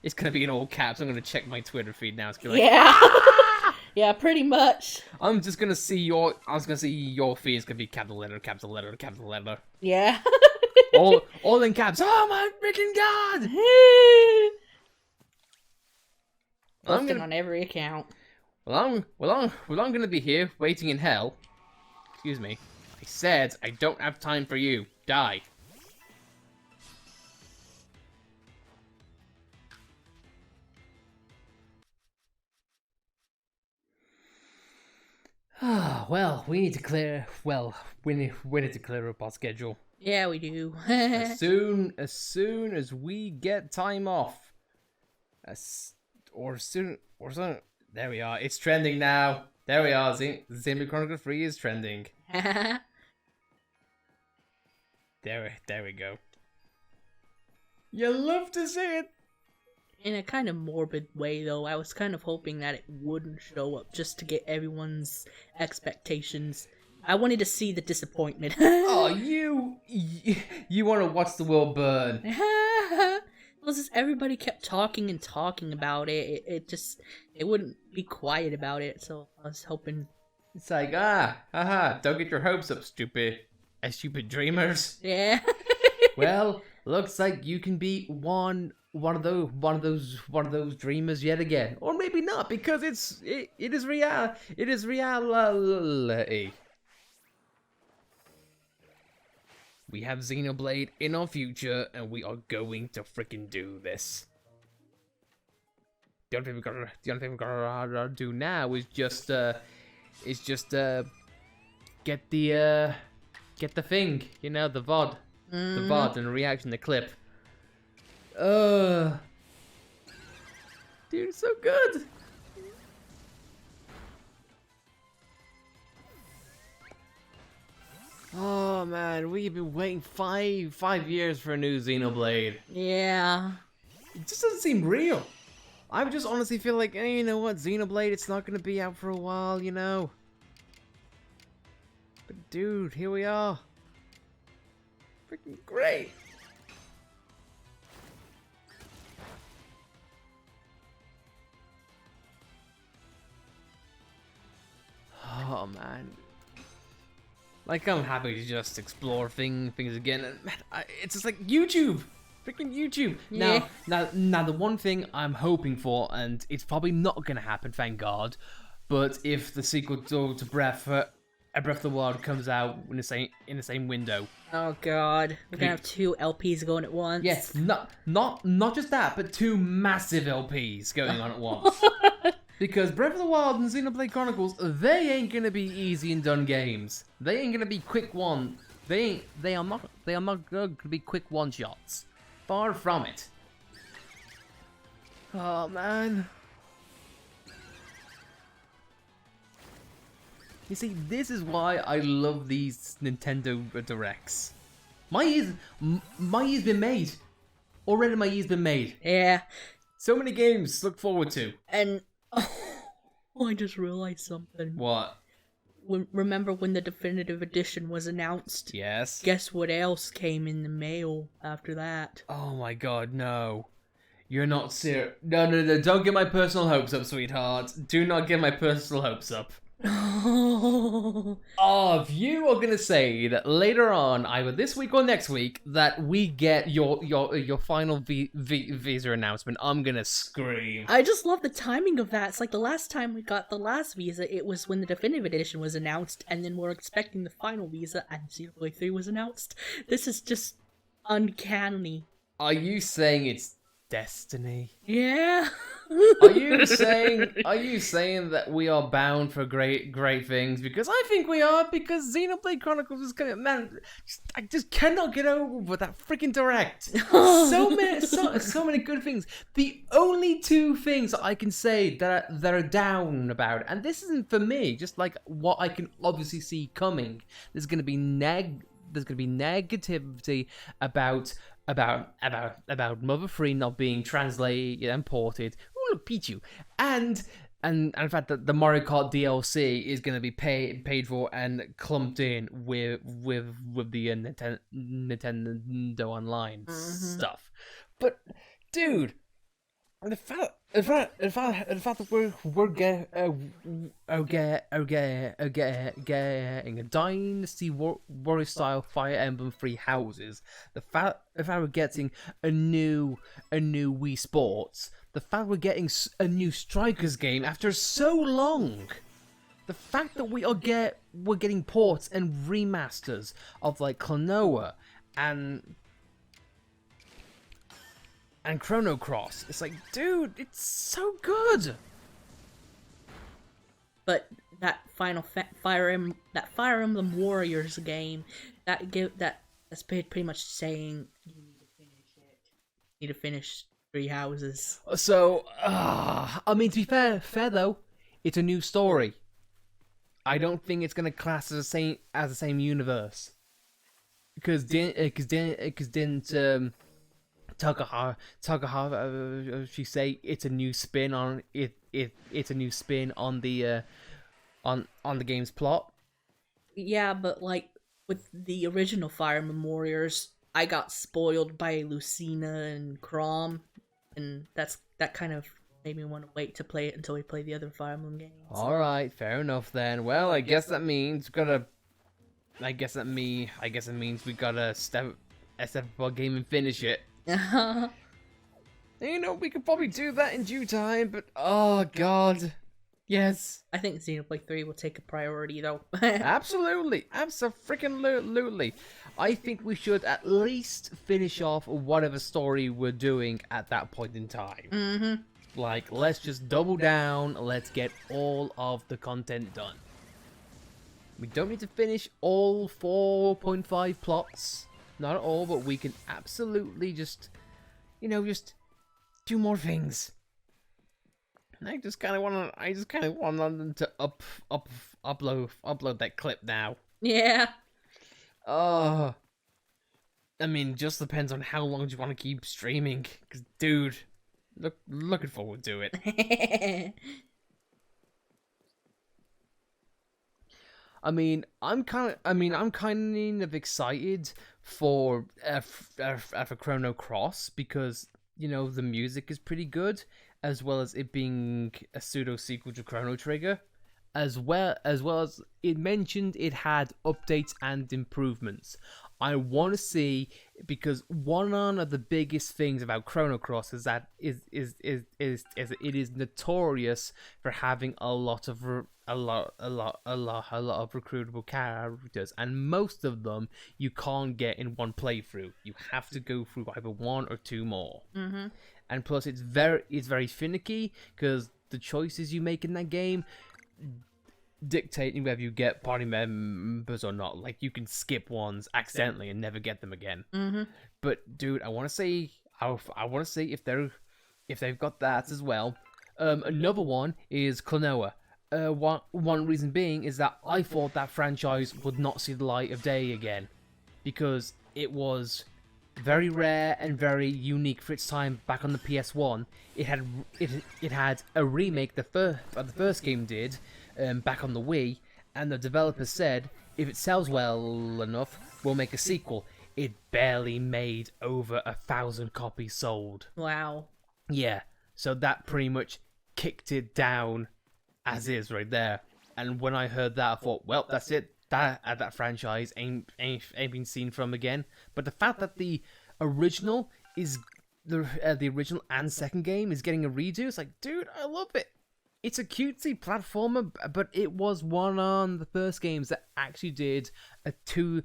It's gonna be in all caps. I'm gonna check my Twitter feed now. It's gonna be like, Yeah. "Ah!" Yeah, pretty much. I'm just gonna see your. I was gonna see your feed. It's gonna be capital letter, capital letter, capital letter. Yeah. all in caps. Oh my freaking god! Posting on every account. I'm gonna be here waiting in hell. Excuse me. I said I don't have time for you. Die. Well, we need to clear. Well, we need to clear up our schedule Yeah, we do. as soon as we get time off. Or soon. There we are. It's trending now. There we are. Xenoblade Chronicles 3 is trending. There we go. You love to see it. In a kind of morbid way, though, I was kind of hoping that it wouldn't show up just to get everyone's expectations. I wanted to see the disappointment. Oh, you want to watch the world burn? Well, just everybody kept talking and talking about it. It wouldn't be quiet about it. So I was hoping. It's like haha, don't get your hopes up, stupid dreamers. Yeah. Well, looks like you can be one of those dreamers yet again, or maybe not, because it is reality. We have Xenoblade in our future, and we are going to freaking do this. The only thing we gotta do now is just get the thing, you know, the VOD, the VOD and the reaction, the clip. Dude, it's so good. Oh man, we've been waiting five years for a new Xenoblade. Yeah. It just doesn't seem real. I would just honestly feel like, hey, you know what, Xenoblade, it's not gonna be out for a while, you know. But dude, here we are. Freaking great. Oh man. Like, I'm happy to just explore things again. And man, it's just like YouTube. Freaking YouTube. Yeah. Now, the one thing I'm hoping for, and it's probably not gonna happen, thank God, but if the sequel to Breath of the Wild comes out in the same window. Oh God, we're gonna have 2 LPs going at once. Yes, not just that, but 2 massive LPs going on at once. Because Breath of the Wild and Xenoblade Chronicles, they ain't gonna be easy and done games. They ain't gonna be quick one. They are not gonna be quick one shots. Far from it. Oh man. You see, this is why I love these Nintendo Directs. My year's been made. Already my year's been made. Yeah. So many games to look forward to. And I just realized something. What? Remember when the definitive edition was announced? Yes. Guess what else came in the mail after that? Oh my god, no. You're not serious. No, don't get my personal hopes up, sweetheart. Do not get my personal hopes up. Oh, if you are gonna say that later on, either this week or next week, that we get your final visa announcement, I'm gonna scream. I just love the timing of that. It's like the last time we got the last visa, it was when the definitive edition was announced, and then we're expecting the final visa, and Xenoblade 3 was announced. This is just uncanny. Are you saying it's destiny? Yeah. Are you saying that we are bound for great things? Because I think we are. Because Xenoblade Chronicles is gonna, man. I just cannot get over that freaking direct. So many good things. The only two things I can say that are down about, and this isn't for me, just like what I can obviously see coming. There's gonna be negativity about Mother 3 not being translated and ported. Ooh, look, Pichu. And in fact that the Mario Kart DLC is going to be paid for and clumped in with the Nintendo Online stuff. But dude, the fact that we're getting a Dynasty Warrior style Fire Emblem 3 houses, the fact we're getting a new Wii Sports, the fact we're getting a new Strikers game after so long, the fact that we're getting ports and remasters of like Klonoa and Chrono Cross. It's like, dude, it's so good. But that Fire Emblem Warriors game, that's pretty much saying you need to finish it. You need to finish Three Houses. So, I mean, to be fair though, it's a new story. I don't think it's gonna class as the same universe. Because didn't Takahara, she say it's a new spin on it. It's a new spin on the game's plot. Yeah, but like with the original Fire Emblem Warriors, I got spoiled by Lucina and Chrom, and that kind of made me want to wait to play it until we play the other Fire Emblem games. All right, fair enough then. Well, I guess that means we gotta step up our game and finish it. You know, we could probably do that in due time, but oh god, yes. I think Xenoblade 3 will take a priority though. Absolutely. I think we should at least finish off whatever story we're doing at that point in time. Mm-hmm. Like, let's just double down, let's get all of the content done. We don't need to finish all 4.5 plots. Not at all, but we can absolutely just do more things. I just kind of want them to upload that clip now. Yeah. I mean, just depends on how long do you want to keep streaming. Cause, dude, looking forward to it. I'm kind of excited for Chrono Cross because, you know, the music is pretty good, as well as it being a pseudo sequel to Chrono Trigger, as well as it mentioned it had updates and improvements. I want to see, because one of the biggest things about Chrono Cross is that it is notorious for having a lot of recruitable characters, and most of them you can't get in one playthrough. You have to go through either one or two more. Mm-hmm. And plus, it's very finicky because the choices you make in that game dictating whether you get party members or not. Like, you can skip ones accidentally and never get them again. Mm-hmm. But dude, I want to see if they've got that as well. Another one is Klonoa. One reason being is that I thought that franchise would not see the light of day again, because it was very rare and very unique for its time back on the PS1. It had a remake the first game did back on the Wii, and the developer said if it sells well enough, we'll make a sequel. It barely made over 1,000 copies sold. Wow. Yeah, so that pretty much kicked it down as is right there. And when I heard that, I thought, well, that's it. That franchise ain't been seen from again. But the fact that the original is the original and second game is getting a redo, it's like, dude, I love it. It's a cutesy platformer, but it was one on the first games that actually did a 2D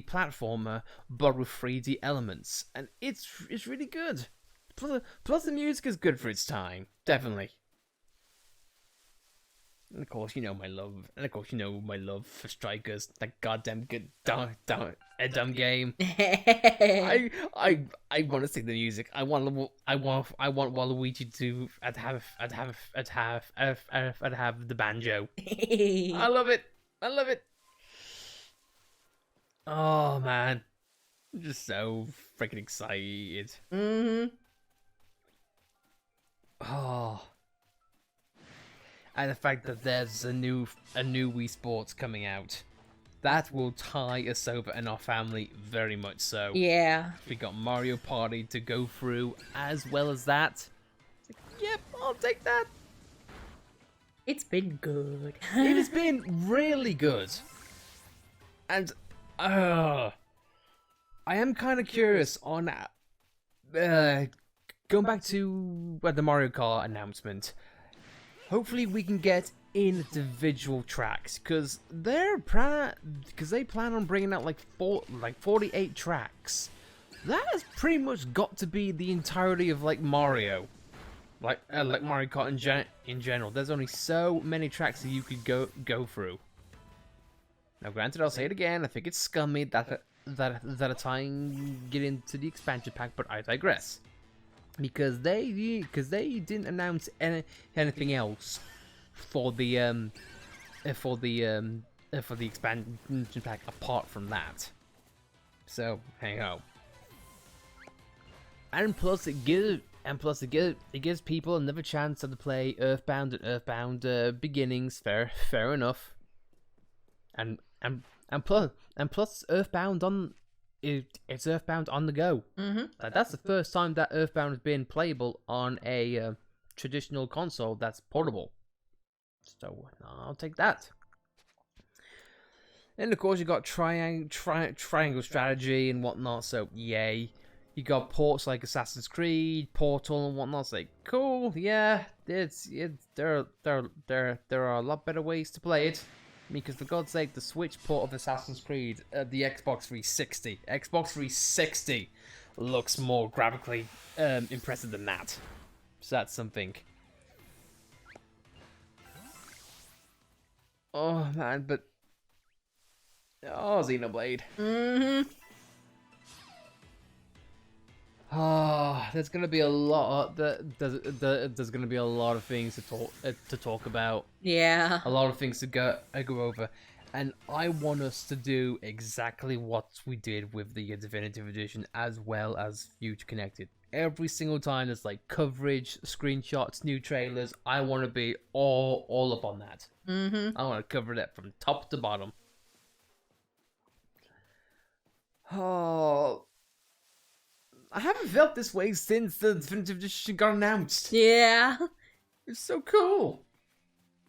platformer, but with 3D elements, and it's really good. plus the music is good for its time, definitely. And of course, you know my love. And of course, you know my love for Strikers. That goddamn good, dumb game. I want to see the music. I want Waluigi to have the banjo. I love it. I love it. Oh man, I'm just so freaking excited. Oh. And the fact that there's a new Wii Sports coming out, that will tie us over in our family very much so. Yeah. We got Mario Party to go through as well as that. Yep, I'll take that. It's been good. It has been really good. And I am kind of curious on going back to the Mario Kart announcement. Hopefully we can get individual tracks, because they plan on bringing out like 48 tracks. That has pretty much got to be the entirety of like Mario, like Mario Kart in general. There's only so many tracks that you could go through. Now, granted, I'll say it again. I think it's scummy that a time get into the expansion pack, but I digress. Because they didn't announce anything else for the expansion pack apart from that. So hey ho. And plus it gives people another chance to play Earthbound and Earthbound Beginnings. Fair enough. And plus Earthbound on. It's Earthbound on the go. That's the first time that Earthbound has been playable on a traditional console that's portable. So I'll take that. And of course you got triangle strategy and whatnot. So yay! You got ports like Assassin's Creed, Portal, and whatnot. It's like cool, yeah. There are a lot better ways to play it. Because for God's sake, the Switch port of Assassin's Creed, the Xbox 360 looks more graphically impressive than that. So that's something. Oh man, but Xenoblade. Oh, there's gonna be a lot. There's gonna be a lot of things to talk about. Yeah. A lot of things to go over, and I want us to do exactly what we did with the Definitive Edition, as well as Future Connected. Every single time there's like coverage, screenshots, new trailers, I want to be all up on that. I want to cover that from top to bottom. Oh. I haven't felt this way since the Definitive Edition got announced. Yeah. It's so cool.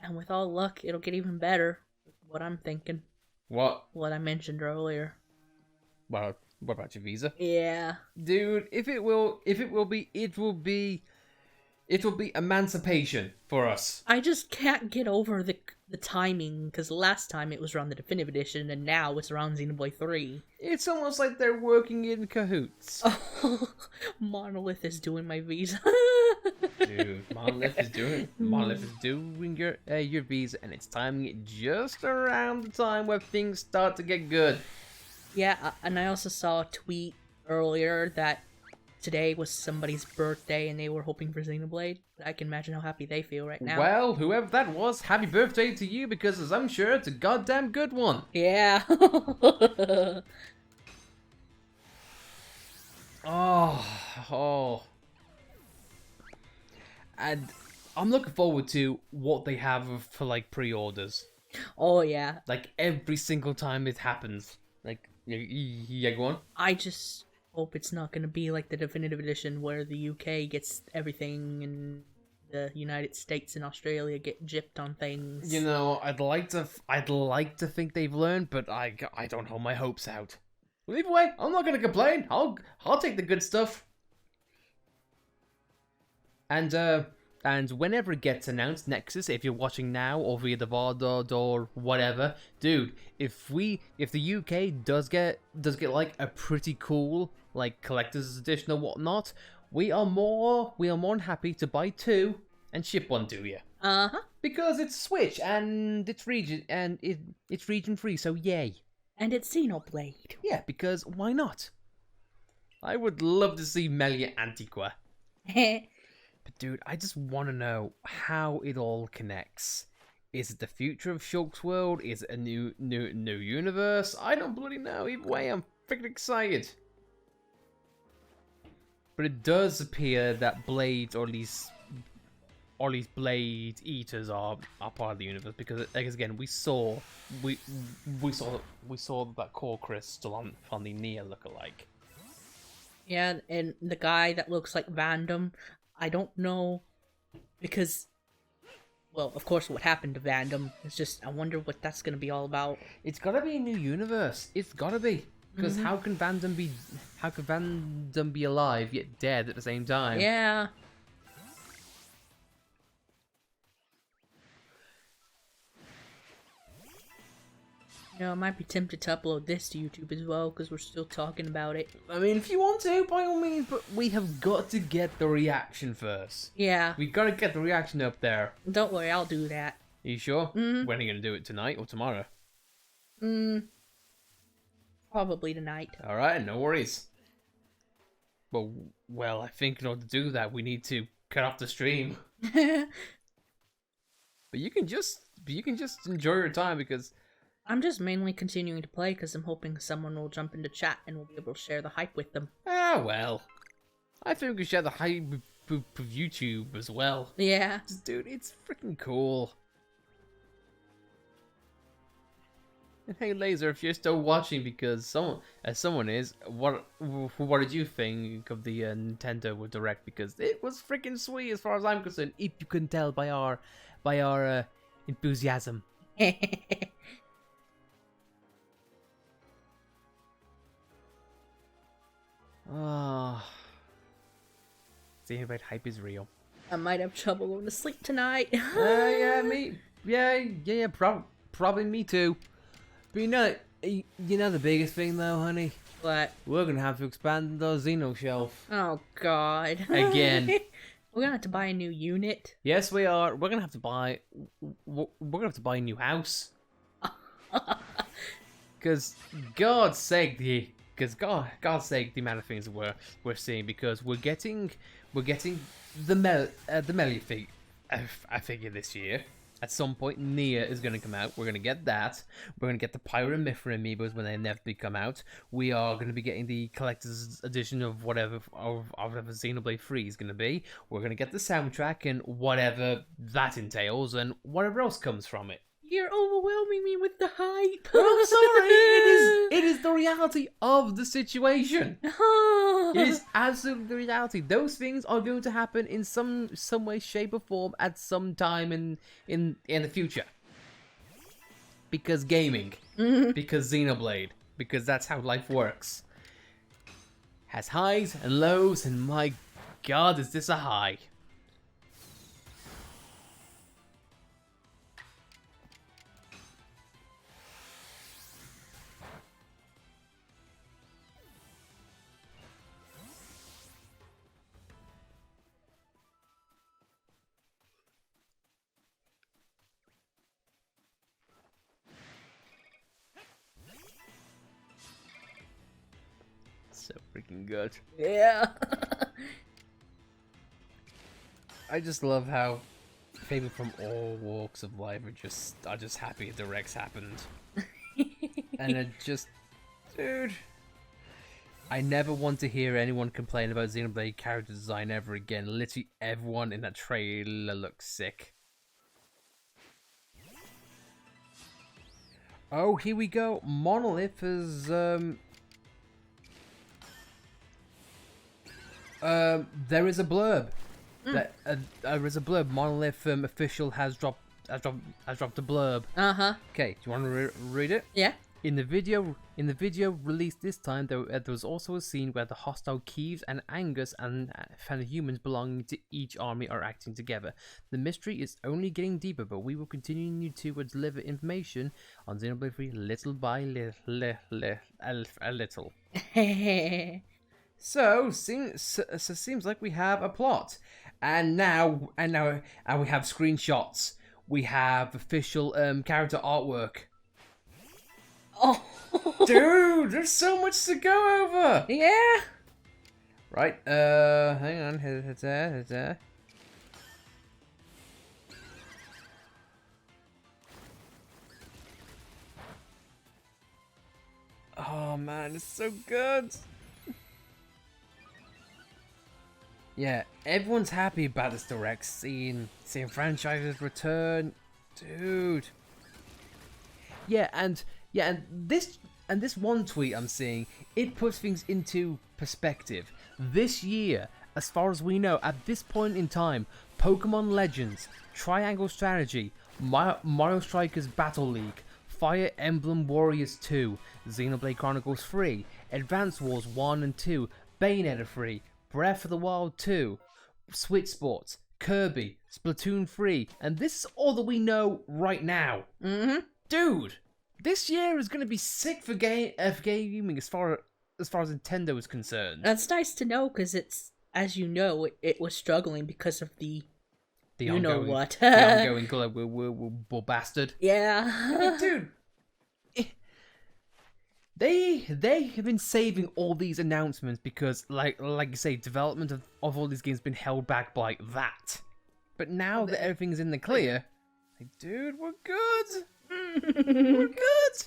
And with all luck, it'll get even better. What I'm thinking. What? What I mentioned earlier. Well, what about your visa? Yeah. Dude, it will be emancipation for us. I just can't get over the timing, because last time it was around the Definitive Edition, and now it's around Xenoblade 3. It's almost like they're working in cahoots. Oh, Monolith is doing my visa. Dude, Monolith is doing your visa, and it's timing it just around the time where things start to get good. Yeah, and I also saw a tweet earlier that today was somebody's birthday and they were hoping for Xenoblade. I can imagine how happy they feel right now. Well, whoever that was, happy birthday to you, because as I'm sure it's a goddamn good one. Yeah. Oh. And I'm looking forward to what they have for like pre-orders. Oh yeah. Like every single time it happens. Like, yeah, go on. I just hope it's not going to be like the Definitive Edition where the UK gets everything and the United States and Australia get gypped on things. You know, I'd like to think they've learned, but I don't hold my hopes out. Well, either way, I'm not going to complain. I'll take the good stuff. And whenever it gets announced, Nexus, if you're watching now or via the VOD or whatever, dude, if the UK does get like a pretty cool like collector's edition or whatnot, we are more than happy to buy 2 and ship 1 to you. Because it's Switch and it's it's region free, so yay. And it's Xenoblade. Yeah, because why not? I would love to see Melia Antiqua. But dude, I just want to know how it all connects. Is it the future of Shulk's world? Is it a new universe? I don't bloody know. Either way, I'm freaking excited. But it does appear that blades, or at least blade eaters, are part of the universe, because again we saw that core crystal on the Nia lookalike. Yeah, and the guy that looks like Vandom, I don't know, because, well, of course what happened to Vandom. It's just, I wonder what that's gonna be all about. It's gotta be a new universe. It's gotta be. Because how can Vandom be alive yet dead at the same time? Yeah. You know, I might be tempted to upload this to YouTube as well, because we're still talking about it. I mean, if you want to, by all means, but we have got to get the reaction first. Yeah. We gotta get the reaction up there. Don't worry, I'll do that. Are you sure? When are you gonna do it? Tonight or tomorrow? Probably tonight. Alright, no worries. But, well, I think in order to do that, we need to cut off the stream. But you can just enjoy your time, because I'm just mainly continuing to play because I'm hoping someone will jump into chat and we'll be able to share the hype with them. ah, well, I think we can share the hype of YouTube as well. Yeah. Dude, it's freaking cool. And hey, Laser, if you're still watching, because someone is, what did you think of the Nintendo Direct? Because it was freaking sweet as far as I'm concerned. If you can tell by our enthusiasm. Ah, Xenoblade hype is real. I might have trouble going to sleep tonight. Probably me too. But you know the biggest thing though, honey? What? We're gonna have to expand the Xeno shelf. Oh god. Again. We're gonna have to buy a new unit. Yes, we are. We're gonna have to buy a new house. Because God's sake, the amount of things we're seeing, because we're getting the Melee figure this year. At some point, Nia is going to come out. We're going to get that. We're going to get the Pyro and Mithra amiibos when they inevitably come out. We are going to be getting the collector's edition of whatever Xenoblade 3 is going to be. We're going to get the soundtrack and whatever that entails, and whatever else comes from it. You're overwhelming me with the hype. I'm sorry. It is the reality of the situation. It is absolutely the reality. Those things are going to happen in some way, shape, or form at some time in the future. Because gaming, because Xenoblade, because that's how life works. Has highs and lows, and my God, is this a high? So freaking good. Yeah. I just love how people from all walks of life are just happy the Rex happened. And it just, dude, I never want to hear anyone complain about Xenoblade character design ever again. Literally everyone in that trailer looks sick. Oh, here we go. Monolith has there is a blurb. There is a blurb. Monolith official has dropped a blurb. Okay, do you want to read it? Yeah. In the video released this time, there was also a scene where the hostile Keeves and Angus and humans belonging to each army are acting together. The mystery is only getting deeper, but we will continue to deliver information on Xenoblade 3 little by little. So seems like we have a plot, and now we have screenshots. We have official character artwork. Oh, Dude, there's so much to go over. yeah. Right, hang on, it's there. Oh man, it's so good. Yeah, everyone's happy about this direct, seeing franchises return, dude. Yeah, and this one tweet I'm seeing, it puts things into perspective. This year, as far as we know, at this point in time, Pokemon Legends, Triangle Strategy, Mario Strikers Battle League, Fire Emblem Warriors 2, Xenoblade Chronicles 3, Advance Wars 1 and 2, Bayonetta 3, Breath of the Wild 2, Switch Sports, Kirby, Splatoon 3, and this is all that we know right now. Dude, this year is going to be sick for gaming as far as Nintendo is concerned. That's nice to know, because it's, as you know, it was struggling because of the you know what. The ongoing global bastard. Yeah. Dude, they have been saving all these announcements because, like you say, development of all these games been held back by that. But now that everything's in the clear, like, dude, we're good. We're good.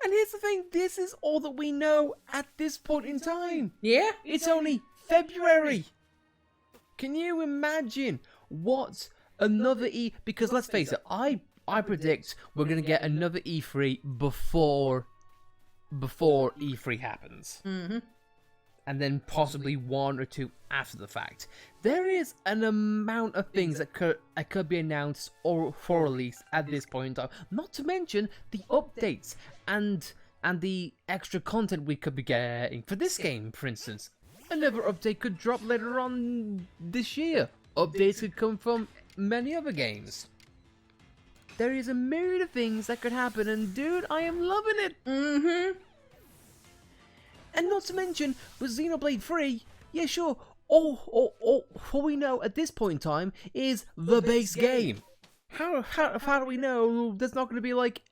And here's the thing: this is all that we know at this point in time. Yeah. It's only February. Can you imagine what another because let's face it, I predict we're gonna get another E3 before E3 happens. And then possibly one or two after the fact. There is an amount of things that could be announced or for release at this point in time. Not to mention the updates and the extra content we could be getting for this game, for instance. Another update could drop later on this year. Updates could come from many other games. There is a myriad of things that could happen, and dude, I am loving it. And not to mention, with Xenoblade 3, yeah, sure, all we know at this point in time is the base game. How do we know there's not going to be, like,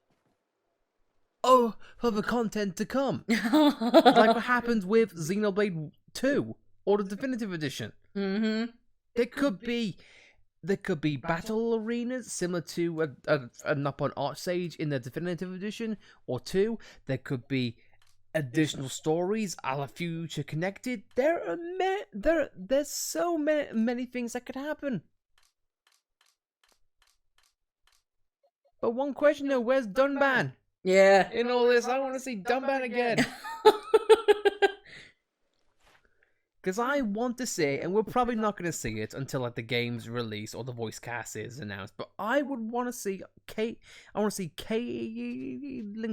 other content to come? Like what happened with Xenoblade 2, or the Definitive Edition. There could be battle arenas similar to an Up on Archsage in the Definitive Edition, or 2. There could be additional stories a la Future Connected. There's so many things that could happen. But one question though, where's Dunban? Yeah. In all this, I want to see Dunban again. Because I want to see, and we're probably not going to see it until like the game's release or the voice cast is announced, but I would want to see Caitlin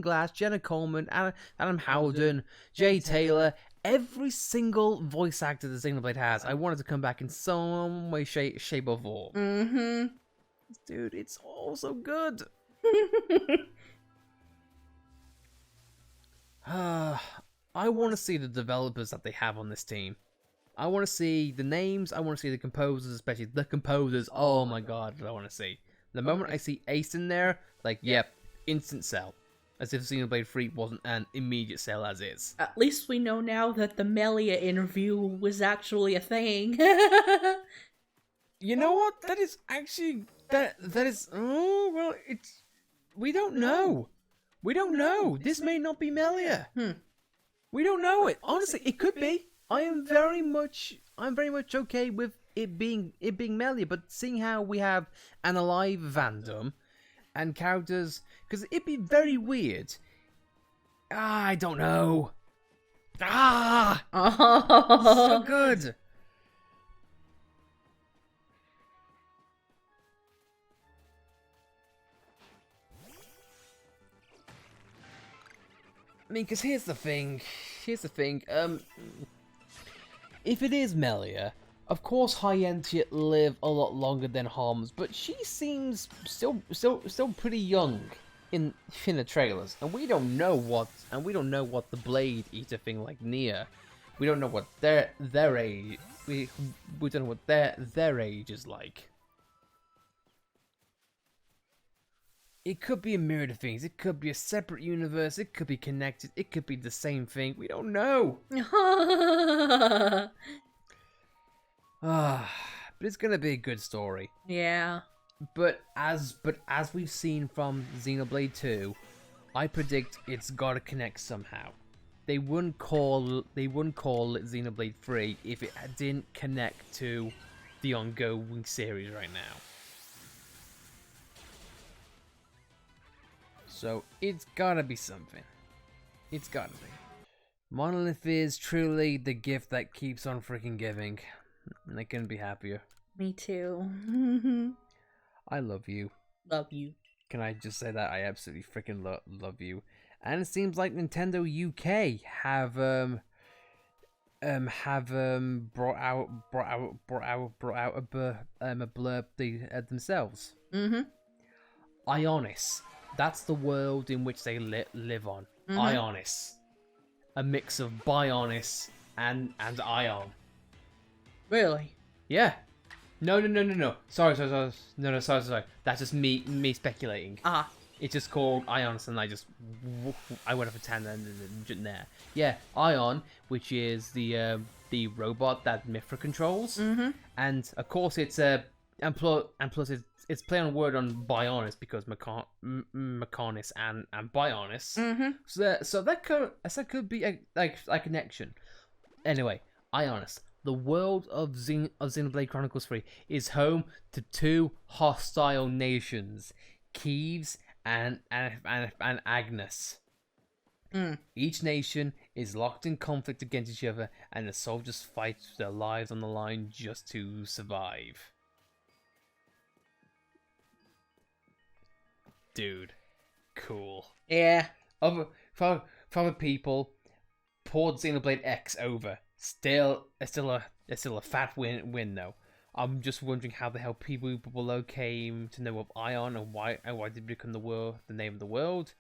Glass, Jenna Coleman, Adam Howden, Jay Taylor, every single voice actor that Xenoblade has. I wanted to come back in some way, shape, or form. Dude, it's all so good. I want to see the developers that they have on this team. I want to see the names. I want to see the composers, especially the composers. Oh my god, I want to see. The moment I see Ace in there, like, yep, instant sell. As if Xenoblade 3 wasn't an immediate sell as is. At least we know now that the Melia interview was actually a thing. You know what? That is actually that is. Oh well, it's. We don't know. We don't know. This may not be Melia. We don't know it. Honestly, it could be. I'm very much okay with it being Melia, but seeing how we have an alive fandom and characters, because it'd be very weird. I don't know. So good. I mean, because here's the thing. If it is Melia, of course Hyentia live a lot longer than Harms, but she seems still pretty young in the trailers, and we don't know what the Blade Eater thing like Nia We don't know what their age. We don't know what their age is like. It could be a myriad of things. It could be a separate universe. It could be connected. It could be the same thing. We don't know. But it's gonna be a good story. Yeah. But as we've seen from Xenoblade 2, I predict it's gotta connect somehow. They wouldn't call it Xenoblade 3 if it didn't connect to the ongoing series right now. So it's gotta be something. It's gotta be. Monolith is truly the gift that keeps on freaking giving. And I couldn't be happier. Me too. I love you. Love you. Can I just say that I absolutely freaking love you? And it seems like Nintendo UK have brought out a blurb themselves. Ionis. That's the world in which they live on. Ionis. A mix of Bionis and Ion. Really? Yeah. No. Sorry. No, sorry. That's just me speculating. It's just called Ionis, and I went off a tangent there. Yeah, Ion, which is the robot that Mithra controls, and of course it's and plus it's play on word on Bionis because Mechonis and Bionis. So that could be a connection. Anyway, Ionis. The world of Xenoblade Chronicles 3 is home to two hostile nations, Kiev and Agnes. Each nation is locked in conflict against each other, and the soldiers fight with their lives on the line just to survive. Dude, cool. Yeah. For other people, poured Xenoblade X over. Still a fat win though. I'm just wondering how the hell people below came to know of Ion and why did it become the name of the world.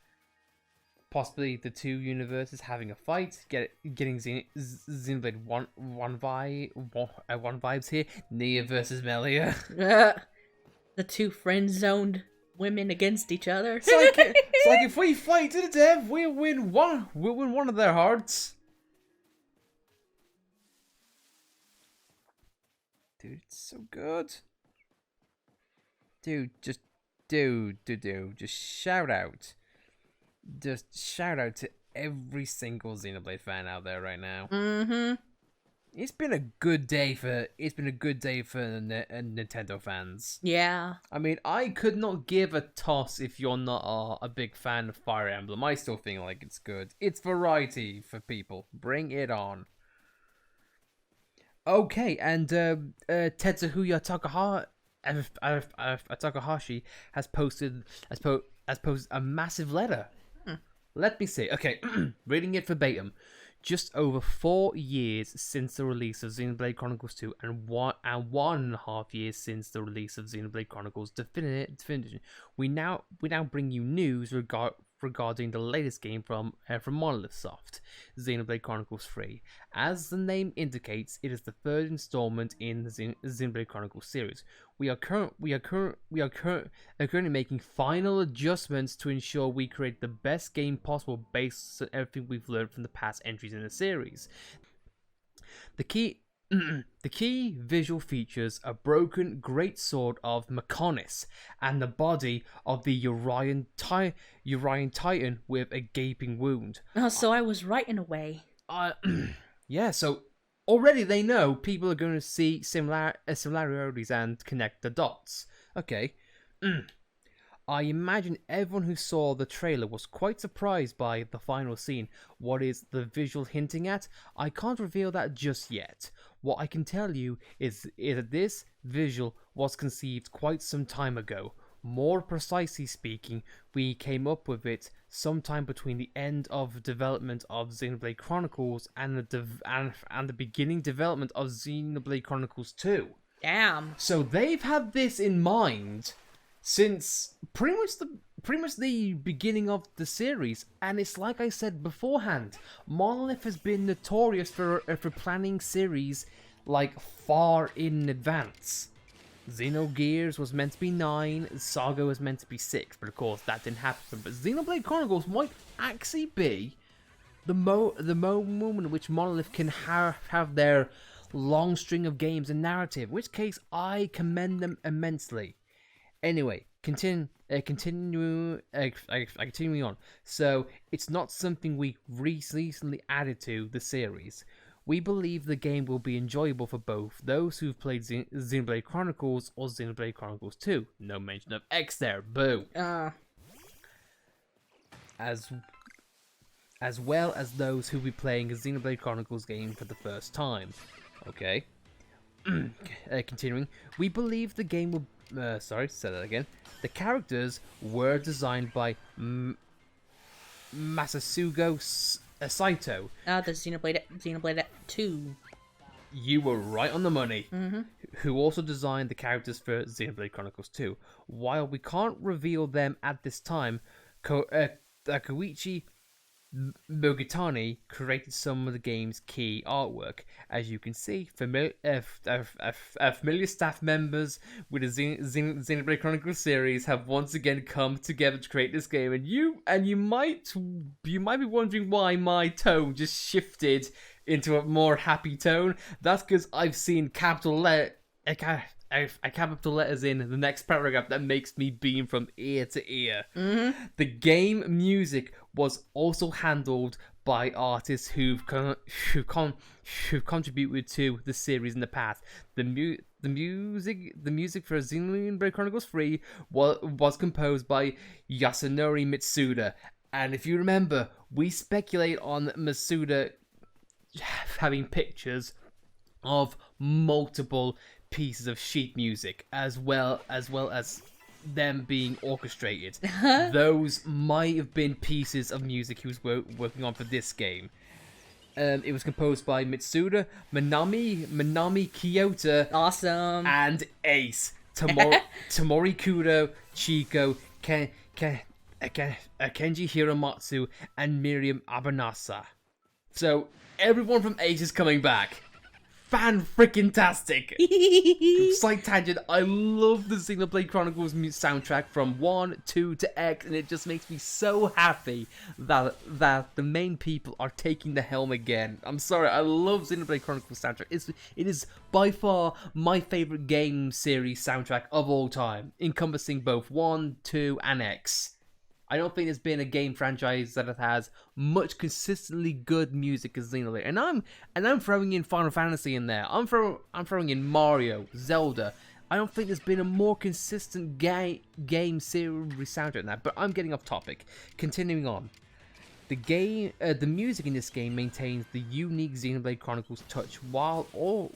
Possibly the two universes having a fight, getting Xenoblade one vibes here. Nia versus Melia. The two friend-zoned women against each other. It's like if we fight to the death, we'll win one of their hearts. Dude, it's so good. Dude, just shout out. Just shout out to every single Xenoblade fan out there right now. It's been a good day for Nintendo fans. Yeah. I mean, I could not give a toss if you're not a big fan of Fire Emblem. I still think like it's good. It's variety for people. Bring it on. Okay, and Tetsuya Takahashi has posted a massive letter. Let me see. Okay, reading it verbatim. Just over 4 years since the release of Xenoblade Chronicles 2 and 1.5 years since the release of Xenoblade Chronicles Definition, we now bring you news regarding the latest game from Monolith Soft, Xenoblade Chronicles 3. As the name indicates, it is the third installment in the Xenoblade Chronicles series. We are currently making final adjustments to ensure we create the best game possible based on everything we've learned from the past entries in the series. The key visual features a broken greatsword of Mechonis and the body of the Urian Titan with a gaping wound. Oh, so I was right in a way. Yeah, so already they know people are going to see similarities and connect the dots. Okay. I imagine everyone who saw the trailer was quite surprised by the final scene. What is the visual hinting at? I can't reveal that just yet. What I can tell you is that this visual was conceived quite some time ago. More precisely speaking, we came up with it sometime between the end of development of Xenoblade Chronicles and the beginning development of Xenoblade Chronicles 2. Damn. So they've had this in mind since pretty much pretty much the beginning of the series, and it's like I said beforehand, Monolith has been notorious for planning series like far in advance. Xenogears was meant to be 9, Saga was meant to be 6, but of course that didn't happen. But Xenoblade Chronicles might actually be the moment in which Monolith can have their long string of games and narrative, in which case I commend them immensely. Anyway, continuing on. So it's not something we recently added to the series. We believe the game will be enjoyable for both those who've played Xenoblade Chronicles or Xenoblade Chronicles 2. No mention of X there, boo. As well as those who'll be playing a Xenoblade Chronicles game for the first time. Okay. Continuing. We believe the game will... say that again. The characters were designed by Masasugo Saito. The Xenoblade 2. You were right on the money. Who also designed the characters for Xenoblade Chronicles 2. While we can't reveal them at this time, Koichi Mogitani created some of the game's key artwork. As you can see, familiar staff members with the Xenoblade Chronicles series have once again come together to create this game, and you might be wondering why my tone just shifted into a more happy tone. That's because I've seen capital letters in the next paragraph that makes me beam from ear to ear. The game music was also handled by artists who've contributed to the series in the past. The music for Xenoblade Chronicles 3 was composed by Yasunori Mitsuda, and if you remember, we speculate on Mitsuda having pictures of multiple pieces of sheet music as well as them being orchestrated. Those might have been pieces of music he was working on for this game. It was composed by Mitsuda, Manami Kyoto, Awesome, and Ace, Tamori Kudo, Chico, Kenji Hiramatsu, and Miriam Abanasa. So everyone from Ace is coming back. Fan-freaking-tastic! Slight tangent, I love the Xenoblade Chronicles soundtrack from 1, 2 to X, and it just makes me so happy that the main people are taking the helm again. I'm sorry, I love Xenoblade Chronicles soundtrack. It is by far my favourite game series soundtrack of all time, encompassing both 1, 2, and X. I don't think there's been a game franchise that has much consistently good music as Xenoblade. And I'm throwing in Final Fantasy in there. I'm throwing in Mario, Zelda. I don't think there's been a more consistent game series soundtrack than that. But I'm getting off topic. Continuing on. The music in this game maintains the unique Xenoblade Chronicles touch while also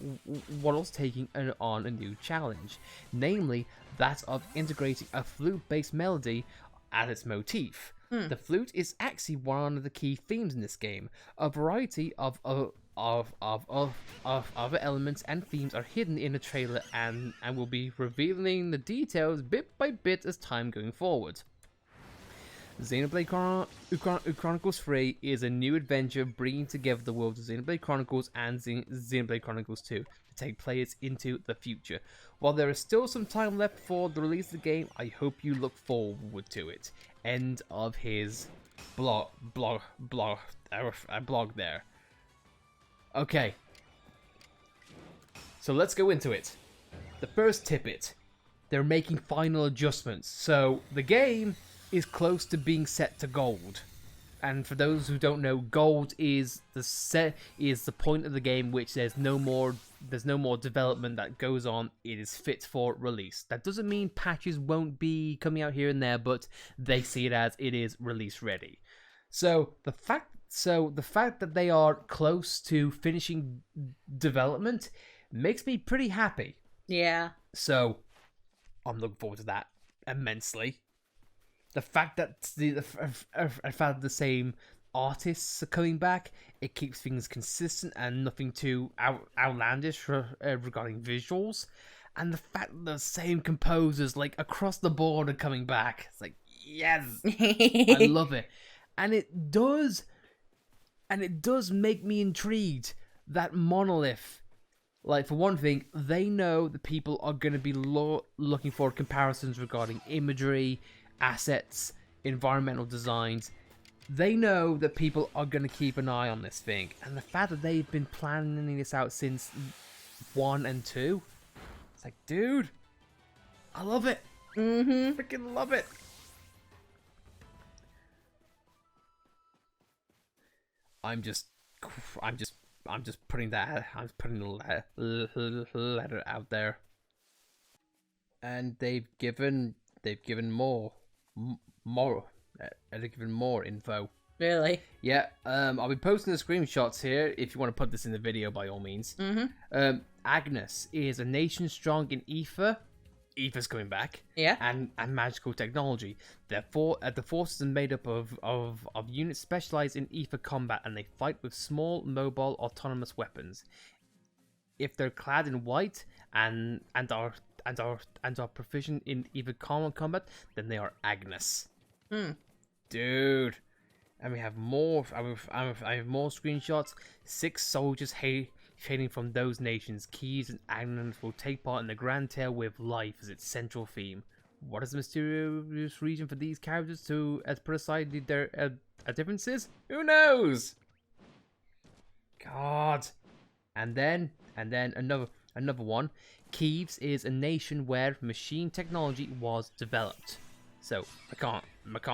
taking on a new challenge, namely that of integrating a flute-based melody as its motif. The flute is actually one of the key themes in this game. A variety of other elements and themes are hidden in the trailer and will be revealing the details bit by bit as time going forward. Xenoblade Chronicles 3 is a new adventure bringing together the worlds of Xenoblade Chronicles and Xenoblade Chronicles 2 to take players into the future. While there is still some time left for the release of the game, I hope you look forward to it. End of his blog there. Okay. So let's go into it. The first tidbit. They're making final adjustments. So the game is close to being set to gold. And for those who don't know, gold is the point of the game which there's no more development that goes on. It is fit for release. That doesn't mean patches won't be coming out here and there, but they see it as it is release ready. So the fact that they are close to finishing development makes me pretty happy. Yeah. So I'm looking forward to that immensely. The fact that the same artists are coming back, it keeps things consistent and nothing too outlandish regarding visuals. And the fact that the same composers, like, across the board are coming back. It's like, yes, I love it, and it does make me intrigued that Monolith, like, for one thing, they know that people are going to be looking for comparisons regarding imagery, assets, environmental designs. They know that people are going to keep an eye on this thing, and the fact that they've been planning this out since 1 and 2, it's like, dude, I love it. Freaking love it. I'm just putting that. I'm putting the letter out there, and they've given more info. Really? Yeah. I'll be posting the screenshots here if you want to put this in the video, by all means. Agnes is a nation strong in ether. Ether's coming back. Yeah. And magical technology. Therefore, the forces are made up of units specialized in ether combat, and they fight with small, mobile, autonomous weapons. If they're clad in white and are proficient in ether combat, then they are Agnes. Dude. And we have more. I have more screenshots. 6 soldiers hailing from those nations. Keys and Agnes will take part in the grand tale with life as its central theme. What is the mysterious reason for these characters to put aside their differences? Who knows? God. And then another one. Kiev is a nation where machine technology was developed. So Macan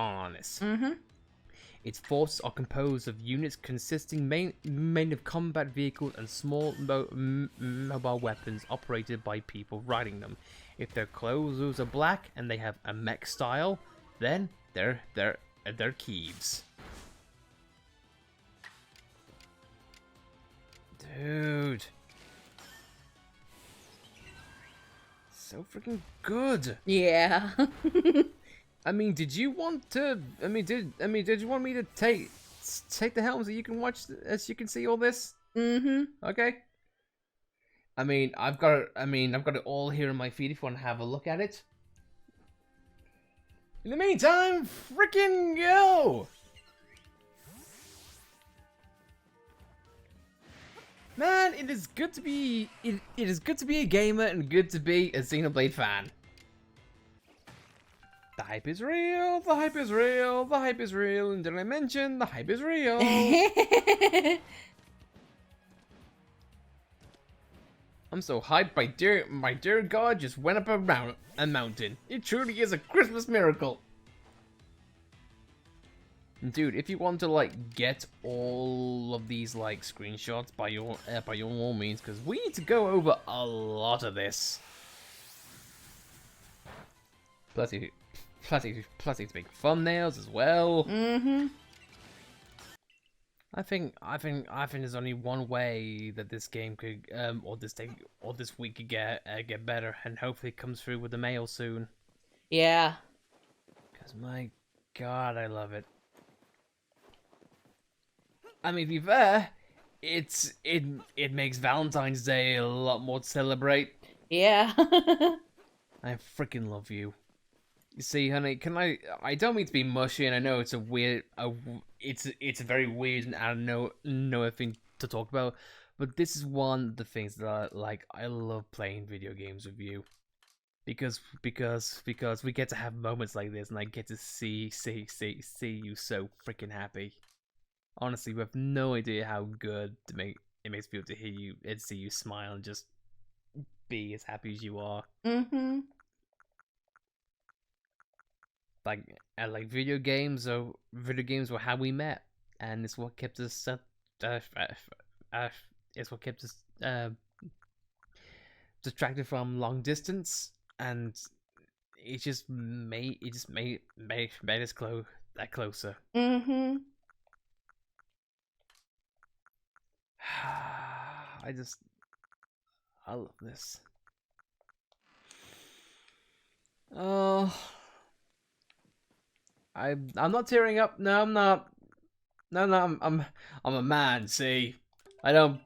on this. Its forces are composed of units consisting mainly of combat vehicles and small mobile weapons operated by people riding them. If their clothes are black and they have a mech style, then they're Kievs. Dude. So freaking good. Yeah. I mean, did you want to? Did you want me to take the helm so you can watch, as you can see all this? Okay. I've got it all here in my feed if you want to have a look at it. In the meantime, freaking go! Man, it is good to be a gamer and good to be a Xenoblade fan. The hype is real, the hype is real, the hype is real, and did I mention the hype is real? I'm so hyped, my dear God just went up a mountain. It truly is a Christmas miracle. Dude, if you want to like get all of these like screenshots by all means, because we need to go over a lot of this. Plus it's big thumbnails as well. I think there's only one way that this game could or this week could get better, and hopefully it comes through with the mail soon. Yeah. Cause my God, I love it. I mean, to be fair, it makes Valentine's Day a lot more to celebrate. Yeah. I freaking love you. You see, honey, I don't mean to be mushy, and I know it's it's a very weird and I don't know thing to talk about, but this is one of the things that I love playing video games with you, because we get to have moments like this, and I get to see you so freaking happy. Honestly, we have no idea how good it makes me feel to hear you and see you smile and just be as happy as you are. Like video games were how we met, and it's what kept us distracted from long distance, and it just made us closer. I love this. Oh, I'm not tearing up. No, I'm not. No, I'm a man. See, I don't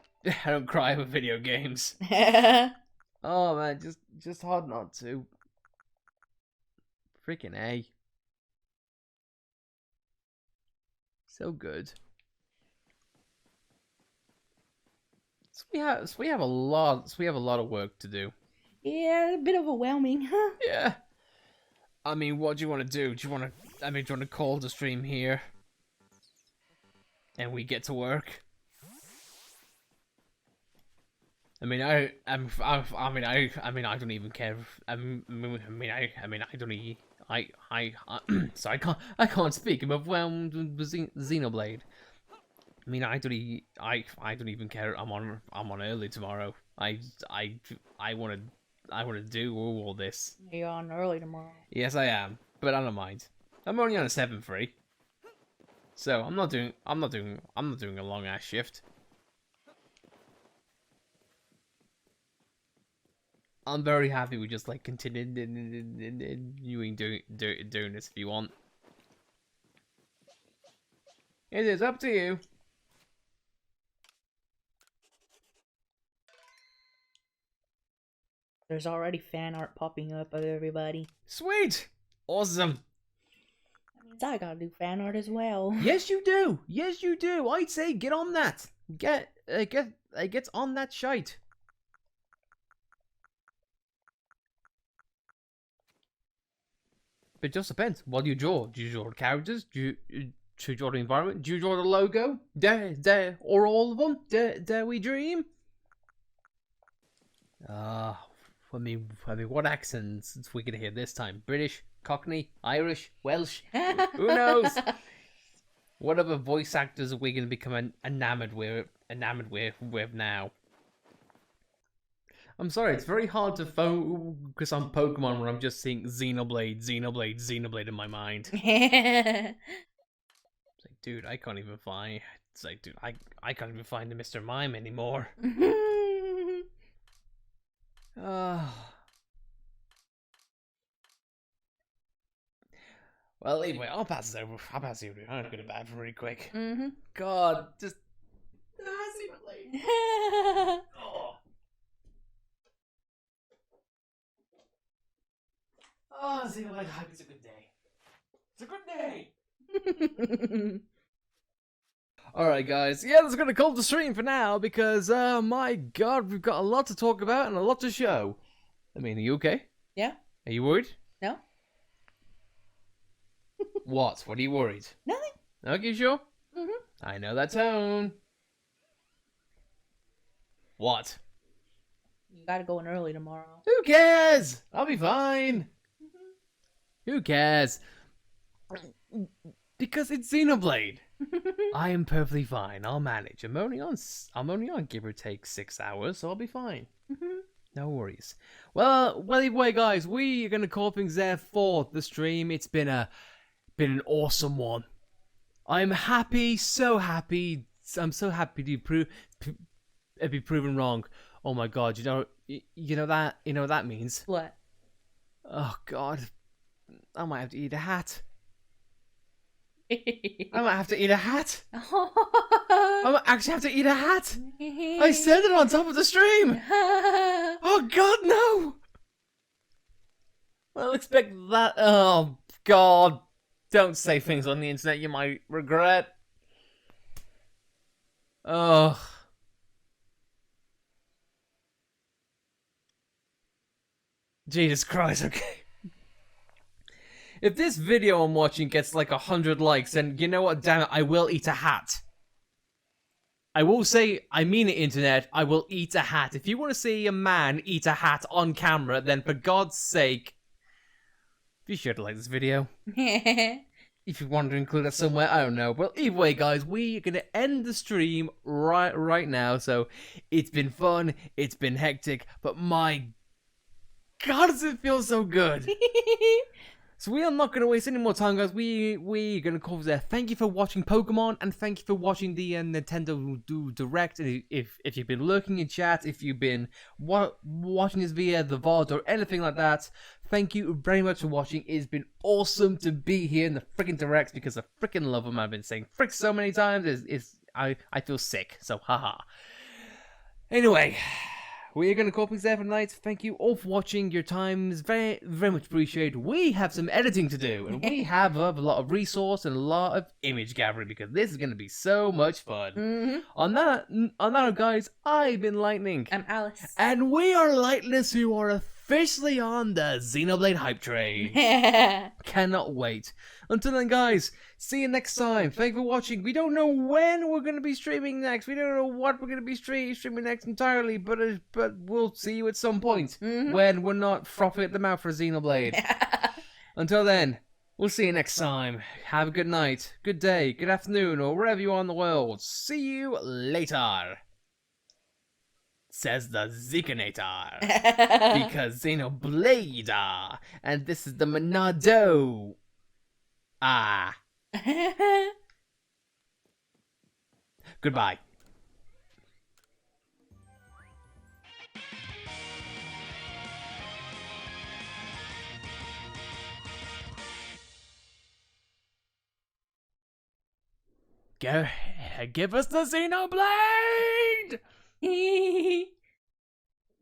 cry with video games. Oh man, just hard not to. Freaking A. So good. So we have a lot of work to do. Yeah, a bit overwhelming. Yeah. I mean, what do you want to do? Do you want to call the stream here? And we get to work? I mean, I don't even care. I can't speak. I'm overwhelmed with Xenoblade. I mean, I don't even care. I'm on early tomorrow. I want to do all this. You're on early tomorrow. Yes, I am, but I don't mind. I'm only on a 7-3, so I'm not doing a long ass shift. I'm very happy with just like continuing doing this if you want. It is up to you. There's already fan art popping up of everybody. Sweet, awesome. That means I gotta do fan art as well. Yes, you do. Yes, you do. I'd say get on that. Get on that shite. But it just depends. What do you draw? Do you draw the characters? Do you draw the environment? Do you draw the logo? Or all of them? Dare we dream? I mean, what accents we gonna hear this time? British, Cockney, Irish, Welsh? Who knows? What other voice actors are we gonna become enamored with now? I'm sorry, it's very hard to focus on Pokemon when I'm just seeing Xenoblade in my mind. It's like, dude, I can't even find. It's like, dude, I can't even find the Mr. Mime anymore. Well, anyway, I'll pass it over. I'm gonna go to bed really quick. God, just Xenoblade. Oh, Xenoblade, it's a good day. It's a good day. Alright, guys. Yeah, that's gonna call the stream for now because, my God, we've got a lot to talk about and a lot to show. I mean, are you okay? Yeah. Are you worried? No. What? What are you worried? Nothing. Okay, sure. I know that tone. What? You gotta go in early tomorrow. Who cares? I'll be fine. Who cares? Because it's Xenoblade. I am perfectly fine. I'll manage. I'm only on give or take 6 hours, so I'll be fine. No worries. Well, anyway, guys, we are gonna call things there for the stream. It's been an awesome one. I'm happy, so happy. I'm so happy to be proven wrong. Oh my God, you know what that means? What? Oh God, I might have to eat a hat. I might have to eat a hat. I might actually have to eat a hat. I said it on top of the stream. Oh God, no. Well, expect that. Oh God, don't say things on the internet you might regret. Oh. Jesus Christ, okay. If this video I'm watching gets like 100 likes, then you know what, damn it, I will eat a hat. I will say, I mean it, internet, I will eat a hat. If you want to see a man eat a hat on camera, then for God's sake, be sure to like this video. If you want to include that somewhere, I don't know. Well, either way, guys, we are going to end the stream right now. So, it's been fun, it's been hectic, but my God, does it feel so good. So we are not going to waste any more time, guys. We're going to call it there. Thank you for watching Pokemon, and thank you for watching the Nintendo Direct. And if you've been lurking in chat, if you've been watching this via the VOD or anything like that, thank you very much for watching. It's been awesome to be here in the freaking Directs because I freaking love them. I've been saying frick so many times. I feel sick, so haha. Anyway, we are going to call things there for tonight. Thank you all for watching. Your time is very, very much appreciated. We have some editing to do, and we have a lot of resource and a lot of image gathering because this is going to be so much fun. On that note, guys, I've been Lightning. I'm Alice. And we are Lightless, who are officially on the Xenoblade hype train. Cannot wait. Until then, guys, see you next time. Thank you for watching. We don't know when we're going to be streaming next. We don't know what we're going to be streaming next entirely, but we'll see you at some point when we're not frothing at the mouth for Xenoblade. Until then, we'll see you next time. Have a good night, good day, good afternoon, or wherever you are in the world. See you later. Says the Zekinator. Because Xenoblade. And this is the Monado. Goodbye. Give us the Xenoblade!